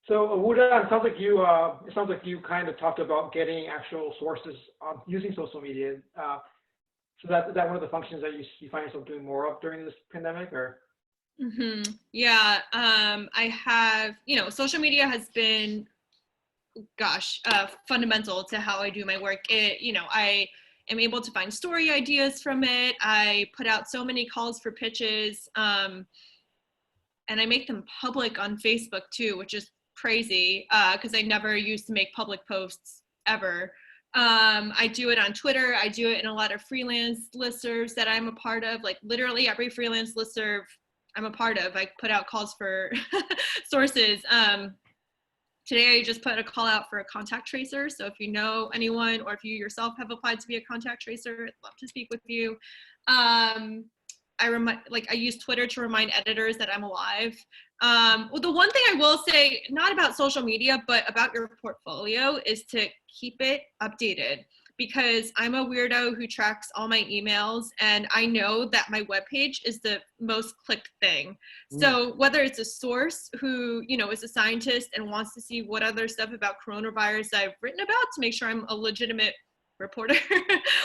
Speaker 1: So Wudan, it sounds like you kind of talked about getting actual sources on using social media. So is that one of the functions that you find yourself doing more of during this pandemic, or?
Speaker 3: Yeah, I have, social media has been, fundamental to how I do my work. I am able to find story ideas from it. I put out so many calls for pitches, and I make them public on Facebook too, which is crazy because I never used to make public posts ever. I do it on Twitter. I do it in a lot of freelance listservs that I'm a part of. Like literally every freelance listserv I'm a part of, I put out calls for sources. Today I just put a call out for a contact tracer. So if you know anyone or if you yourself have applied to be a contact tracer, I'd love to speak with you. I use Twitter to remind editors that I'm alive. Well, the one thing I will say, not about social media, but about your portfolio, is to keep it updated, because I'm a weirdo who tracks all my emails, and I know that my webpage is the most clicked thing. So whether it's a source who, is a scientist and wants to see what other stuff about coronavirus I've written about to make sure I'm a legitimate reporter,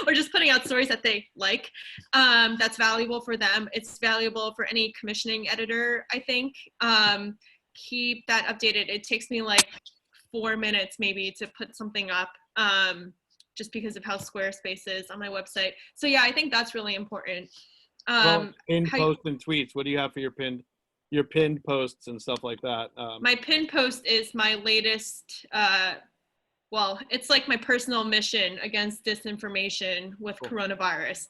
Speaker 3: or just putting out stories that they like, that's valuable for them. It's valuable for any commissioning editor, I think. Keep that updated. It takes me like 4 minutes maybe to put something up, just because of how Squarespace is on my website. So yeah, I think that's really important.
Speaker 2: Pinned posts and tweets. What do you have for your pinned posts and stuff like that?
Speaker 3: My pinned post is my latest, it's like my personal mission against disinformation with coronavirus.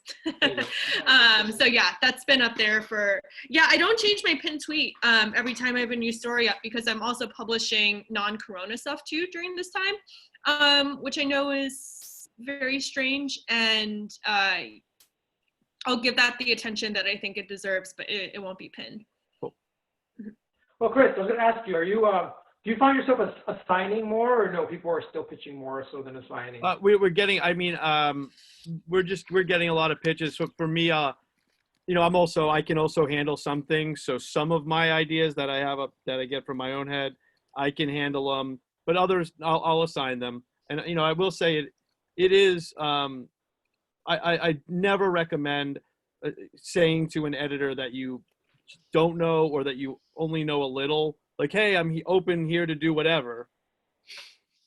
Speaker 3: So yeah, that's been up there I don't change my pinned tweet every time I have a new story up, because I'm also publishing non-corona stuff too during this time, which I know is very strange, and I'll give that the attention that I think it deserves, but it won't be pinned.
Speaker 2: Cool.
Speaker 1: Well, Chris, I was going to ask you, do you find yourself assigning more, or no, people are still pitching more so than assigning?
Speaker 2: We're getting, we're getting a lot of pitches. So for me, I can also handle some things. So some of my ideas that I have that I get from my own head, I can handle them, but others I'll assign them. And, I will say it is, I never recommend saying to an editor that you don't know, or that you only know a little, like, hey, I'm open here to do whatever.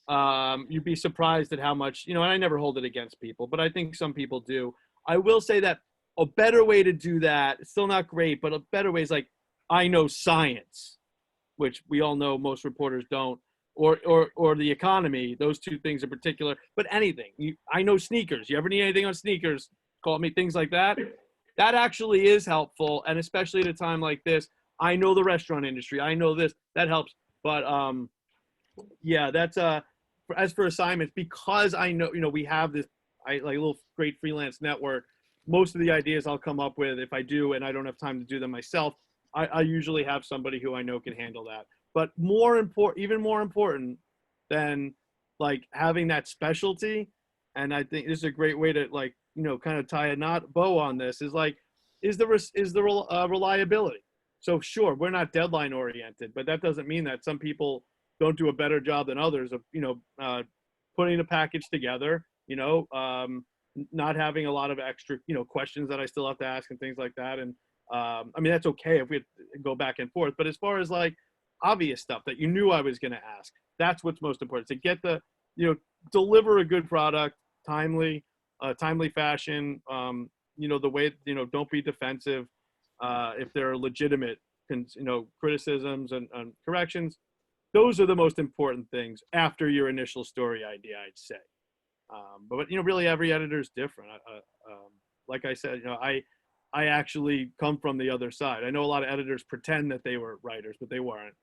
Speaker 2: You'd be surprised at how much, and I never hold it against people, but I think some people do. I will say that a better way to do that, it's still not great, but a better way is like, I know science, which we all know most reporters don't, or the economy, those two things in particular, but anything. I know sneakers. You ever need anything on sneakers, call me, things like that. That actually is helpful, and especially at a time like this, I know the restaurant industry. I know this. That helps. But yeah, that's as for assignments, because I know, we have this like little great freelance network. Most of the ideas I'll come up with, if I do and I don't have time to do them myself, I usually have somebody who I know can handle that. But even more important than like having that specialty, and I think this is a great way to kind of tie a bow on this, is the reliability. So sure, we're not deadline oriented, but that doesn't mean that some people don't do a better job than others of, putting a package together, not having a lot of extra, questions that I still have to ask and things like that. And that's okay if we go back and forth, but as far as like obvious stuff that you knew I was going to ask, that's what's most important, to get deliver a good product, timely fashion, the way, don't be defensive. If there are legitimate, criticisms and corrections, those are the most important things after your initial story idea, I'd say. But really every editor is different. Like I said, I actually come from the other side. I know a lot of editors pretend that they were writers, but they weren't.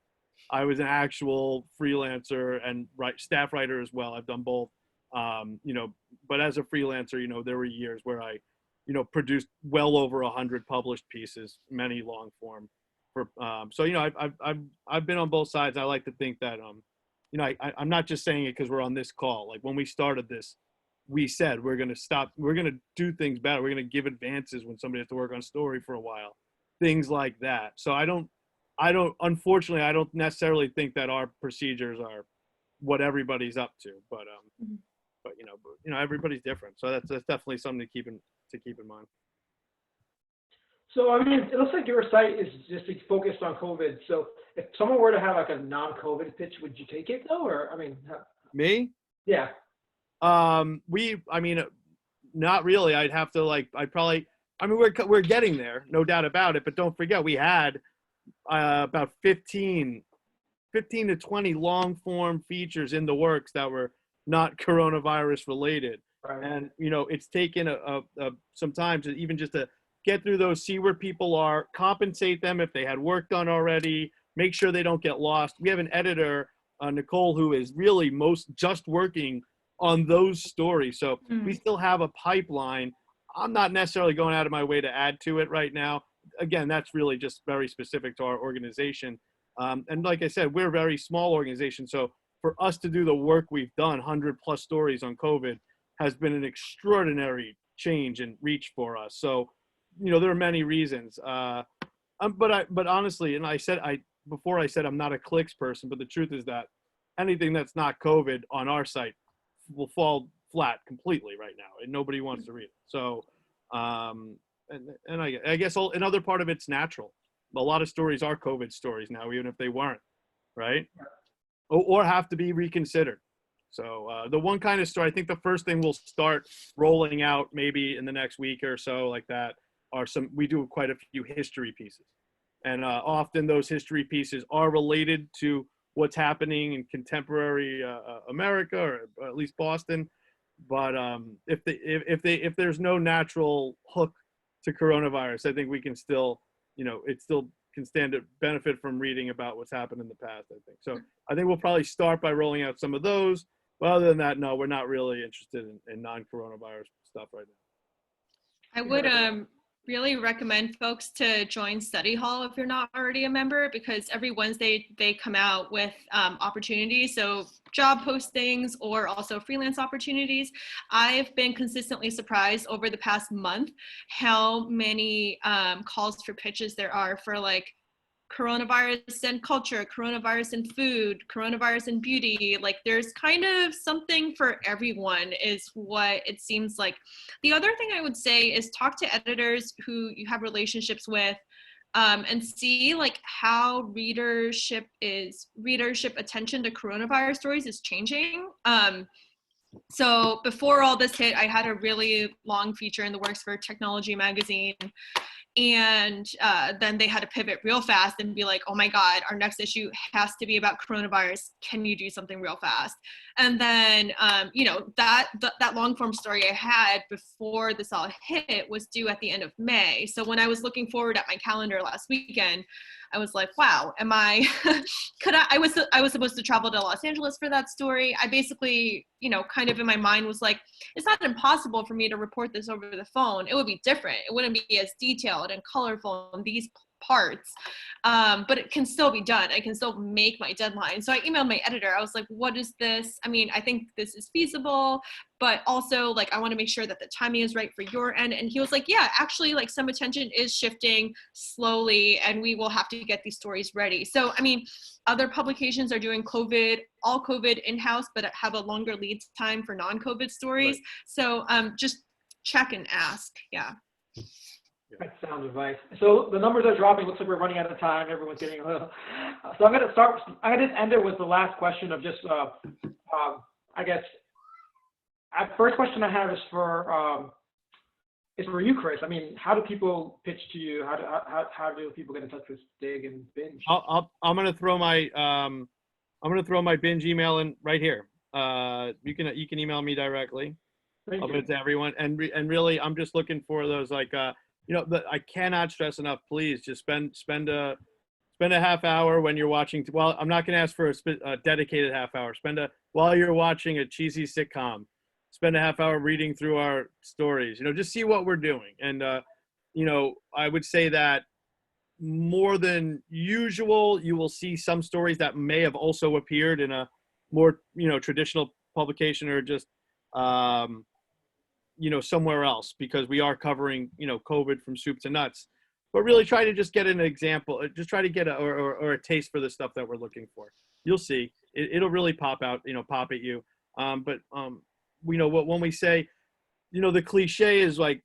Speaker 2: I was an actual freelancer and staff writer as well. I've done both. But as a freelancer, there were years where I produced well over 100 published pieces, many long form. So I've been on both sides. I like to think that I'm not just saying it because we're on this call. Like when we started this, we said we're gonna do things better. We're gonna give advances when somebody has to work on story for a while, things like that. So unfortunately, I don't necessarily think that our procedures are what everybody's up to, but everybody's different. So that's definitely something to keep in mind.
Speaker 1: So, I mean, it looks like your site is just focused on COVID. So if someone were to have like a non-COVID pitch, would you take it though? Or, I mean,
Speaker 2: Me?
Speaker 1: yeah.
Speaker 2: I mean, not really. I mean, we're getting there, no doubt about it. But don't forget, we had about 15 to 20 long form features in the works that were not coronavirus related.
Speaker 1: Right.
Speaker 2: And, it's taken some time to even just to get through those, see where people are, compensate them if they had work done already, make sure they don't get lost. We have an editor, Nicole, who is really just working on those stories. So we still have a pipeline. I'm not necessarily going out of my way to add to it right now. Again, that's really just very specific to our organization. And like I said, we're a very small organization. So for us to do the work we've done, 100+ stories on COVID, has been an extraordinary change and reach for us. So, there are many reasons. But honestly, and before I said I'm not a clicks person, but the truth is that anything that's not COVID on our site will fall flat completely right now, and nobody wants to read it. So, and I guess another part of it's natural. A lot of stories are COVID stories now, even if they weren't, right? Or have to be reconsidered. So the one kind of story, I think the first thing we'll start rolling out maybe in the next week or so like that we do quite a few history pieces. And often those history pieces are related to what's happening in contemporary America, or at least Boston. But if there's no natural hook to coronavirus, I think we can still, it still can stand to benefit from reading about what's happened in the past, I think. So I think we'll probably start by rolling out some of those. But other than that, no, we're not really interested in non-coronavirus stuff right now.
Speaker 3: I would really recommend folks to join Study Hall if you're not already a member, because every Wednesday they come out with opportunities. So job postings or also freelance opportunities. I've been consistently surprised over the past month how many calls for pitches there are for like coronavirus and culture, coronavirus and food, coronavirus and beauty. Like there's kind of something for everyone is what it seems like. The other thing I would say is talk to editors who you have relationships with, and see like how readership attention to coronavirus stories is changing. So before all this hit, I had a really long feature in the works for Technology Magazine. And then they had to pivot real fast and be like, oh my God, our next issue has to be about coronavirus. Can you do something real fast? And then, that long form story I had before this all hit was due at the end of May. So when I was looking forward at my calendar last weekend, I was like, wow, I was supposed to travel to Los Angeles for that story. I basically, kind of in my mind was like, it's not impossible for me to report this over the phone. It would be different. It wouldn't be as detailed and colorful in these parts, but it can still be done. I can still make my deadline. So I emailed my editor. I was like, what is this? I mean, I think this is feasible, but also like, I want to make sure that the timing is right for your end. And he was like, yeah, actually like some attention is shifting slowly and we will have to get these stories ready. So, I mean, other publications are doing all COVID in-house, but have a longer lead time for non-COVID stories. Right. So just check and ask. Yeah.
Speaker 1: That's sound advice. So the numbers are dropping. Looks like we're running out of time. Everyone's getting a little. So I'm going to end it with the last question of just, I guess, first question I have is for you, Chris. I mean, how do people pitch to you? How do people get in touch with Dig and Binge?
Speaker 2: I'm going to throw my Binge email in right here. You can email me directly. I'll put it to everyone. And really, I'm just looking for those like. I cannot stress enough, please just spend a half hour when you're watching. Well, I'm not going to ask for a dedicated half hour. While you're watching a cheesy sitcom, spend a half hour reading through our stories, just see what we're doing. And, I would say that more than usual, you will see some stories that may have also appeared in a more, traditional publication or just, somewhere else, because we are covering, COVID from soup to nuts, but really try to just get an example, just try to get a taste for the stuff that we're looking for. You'll see it'll really pop out, pop at you. But when we say, the cliche is like,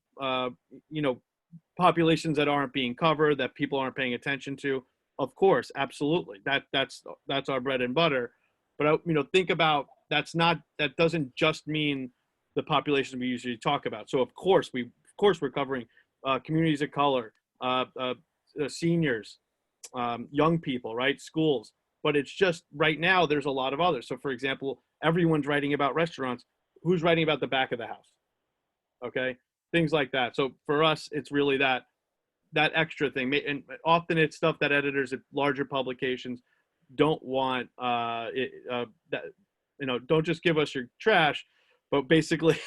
Speaker 2: populations that aren't being covered, that people aren't paying attention to. Of course, absolutely. That's our bread and butter. But think about that doesn't just mean the population we usually talk about. So of course we're covering communities of color, seniors, young people, right? Schools. But it's just right now there's a lot of others. So for example, everyone's writing about restaurants. Who's writing about the back of the house? Okay, things like that. So for us, it's really that extra thing. And often it's stuff that editors at larger publications don't want. Don't just give us your trash, but basically,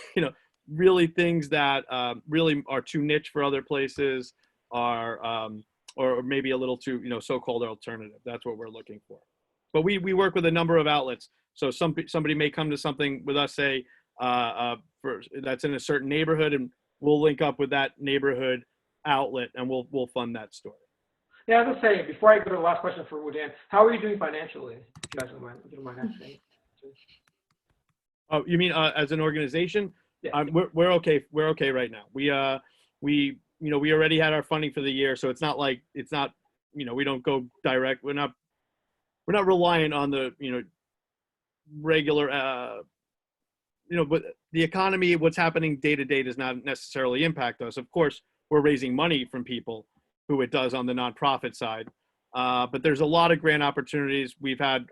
Speaker 2: really things that really are too niche for other places, are or maybe a little too, so-called alternative. That's what we're looking for. But we work with a number of outlets. So somebody may come to something with us, say, that's in a certain neighborhood, and we'll link up with that neighborhood outlet, and we'll fund that story.
Speaker 1: Yeah, I was gonna say, before I go to the last question for Wudan, how are you doing financially? If you guys don't mind, if you don't mind asking.
Speaker 2: Oh, you mean as an organization?
Speaker 1: Yeah.
Speaker 2: We're okay. We're okay right now. We already had our funding for the year, so it's not we don't go direct. We're not reliant on the regular but the economy, what's happening day to day, does not necessarily impact us. Of course, we're raising money from people who it does on the nonprofit side, but there's a lot of grant opportunities. We've had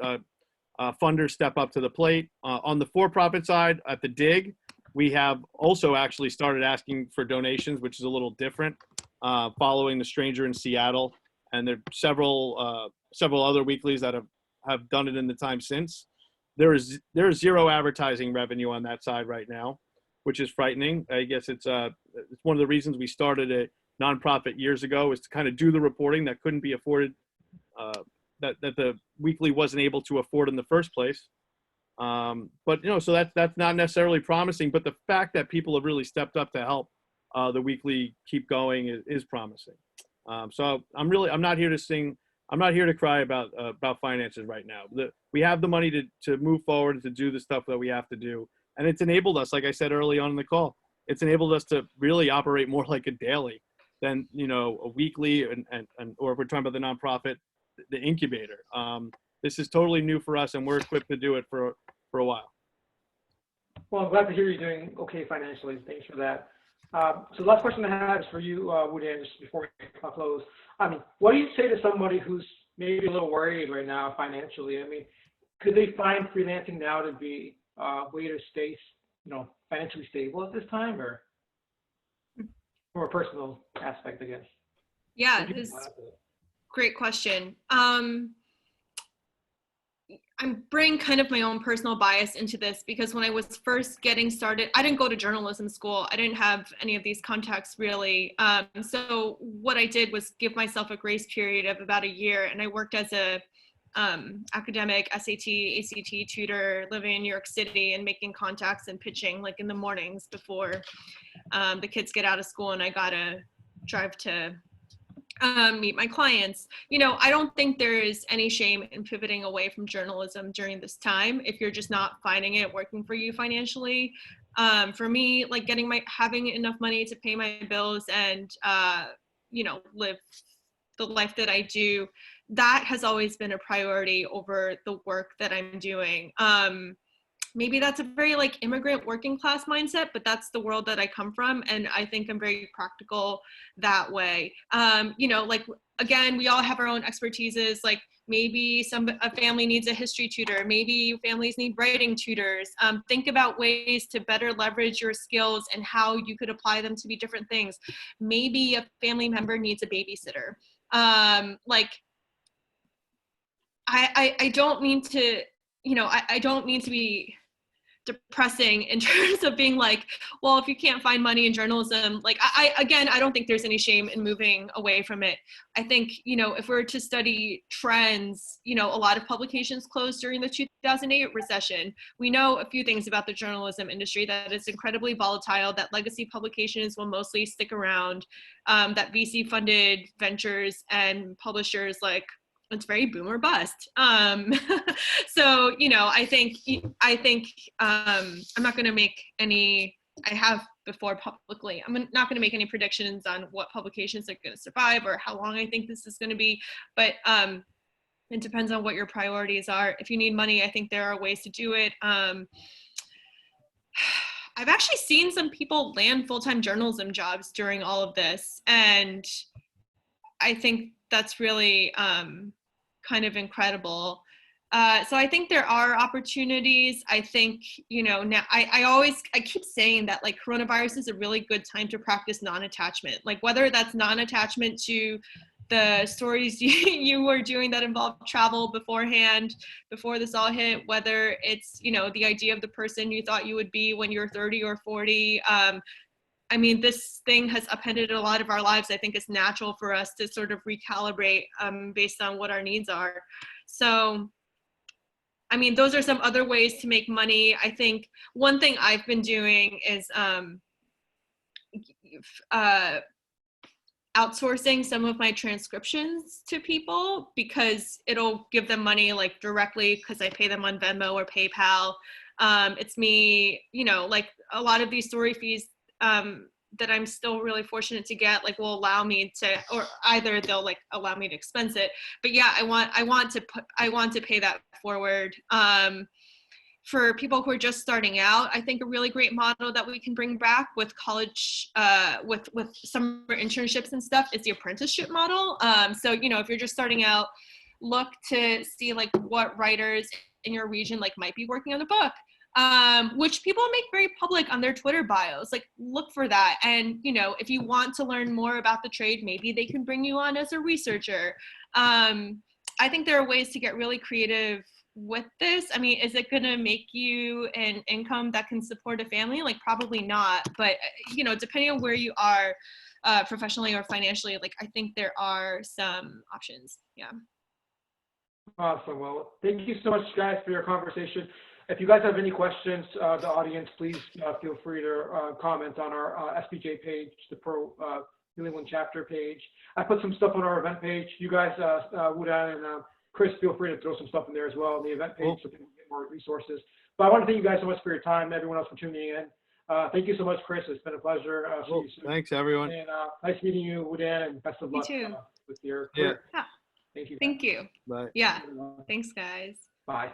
Speaker 2: funders step up to the plate. On the for-profit side, at the DIG, we have also actually started asking for donations, which is a little different, following The Stranger in Seattle, and there are several other weeklies that have done it in the time since. There is zero advertising revenue on that side right now, which is frightening. I guess it's one of the reasons we started a nonprofit years ago, is to kind of do the reporting that couldn't be afforded, that the weekly wasn't able to afford in the first place. But so that's not necessarily promising. But the fact that people have really stepped up to help the weekly keep going is promising. So I'm not here to sing. I'm not here to cry about finances right now. We have the money to move forward and to do the stuff that we have to do. And it's enabled us, like I said early on in the call, it's enabled us to really operate more like a daily than, a weekly, and or if we're talking about the nonprofit, the incubator. This is totally new for us, and we're equipped to do it for a while.
Speaker 1: Well, I'm glad to hear you're doing okay financially. Thanks for that. So the last question I have is for you, Wudan, just before we close. What do you say to somebody who's maybe a little worried right now financially? Could they find freelancing now to be a way to stay, financially stable at this time, or from a personal aspect, I guess?
Speaker 3: Yeah, it's great question. I'm bringing kind of my own personal bias into this, because when I was first getting started, I didn't go to journalism school. I didn't have any of these contacts really. So what I did was give myself a grace period of about a year, and I worked as a academic SAT, ACT tutor, living in New York City and making contacts and pitching like in the mornings before the kids get out of school and I gotta drive to meet my clients. I don't think there is any shame in pivoting away from journalism during this time if you're just not finding it working for you financially. For me, like having enough money to pay my bills and live the life that I do, that has always been a priority over the work that I'm doing. Maybe that's a very immigrant working class mindset, but that's the world that I come from. And I think I'm very practical that way. Again, we all have our own expertises. Maybe a family needs a history tutor. Maybe families need writing tutors. Think about ways to better leverage your skills and how you could apply them to be different things. Maybe a family member needs a babysitter. I don't mean to, I don't mean to be depressing in terms of being well, if you can't find money in journalism, I don't think there's any shame in moving away from it. I think, if we're to study trends, a lot of publications closed during the 2008 recession. We know a few things about the journalism industry, that it's incredibly volatile, that legacy publications will mostly stick around, that VC funded ventures and publishers it's very boom or bust. So, I think I'm not going to make any I have before publicly. I'm not going to make any predictions on what publications are going to survive or how long I think this is going to be, but it depends on what your priorities are. If you need money, I think there are ways to do it. I've actually seen some people land full-time journalism jobs during all of this, and I think that's really kind of incredible. So I think there are opportunities. I think, you know, now I keep saying that like coronavirus is a really good time to practice non-attachment, like whether that's non-attachment to the stories you were doing that involved travel beforehand, before this all hit, whether it's, you know, the idea of the person you thought you would be when you're 30 or 40. I mean, this thing has upended a lot of our lives. I think it's natural for us to sort of recalibrate based on what our needs are. So, I mean, those are some other ways to make money. I think one thing I've been doing is outsourcing some of my transcriptions to people, because it'll give them money like directly because I pay them on Venmo or PayPal. It's me, you know, like a lot of these story fees that I'm still really fortunate to get, like will allow me to, or either they'll like allow me to expense it. But yeah, I want to pay that forward. For people who are just starting out, I think a really great model that we can bring back with college, with summer internships and stuff is the apprenticeship model. So, you know, if you're just starting out, look to see like what writers in your region like might be working on a book, which people make very public on their Twitter bios. Like look for that. And, you know, if you want to learn more about the trade, maybe they can bring you on as a researcher. I think there are ways to get really creative with this. I mean, is it going to make you an income that can support a family? Like probably not, but you know, depending on where you are professionally or financially, like I think there are some options. Yeah.
Speaker 1: Awesome. Well, thank you so much, guys, for your conversation. If you guys have any questions, the audience, please feel free to comment on our SPJ page, the Pro New England Chapter page. I put some stuff on our event page. You guys, Wudan and Chris, feel free to throw some stuff in there as well on the event page so people can get more resources. But I want to thank you guys so much for your time, everyone else for tuning in. Thank you so much, Chris. It's been a pleasure. See you soon.
Speaker 2: Thanks, everyone.
Speaker 1: And nice meeting you, Wudan, and best of luck with your career.
Speaker 3: Yeah.
Speaker 1: Thank you.
Speaker 3: Thank you.
Speaker 2: Bye.
Speaker 3: Yeah. Thanks, guys.
Speaker 1: Bye.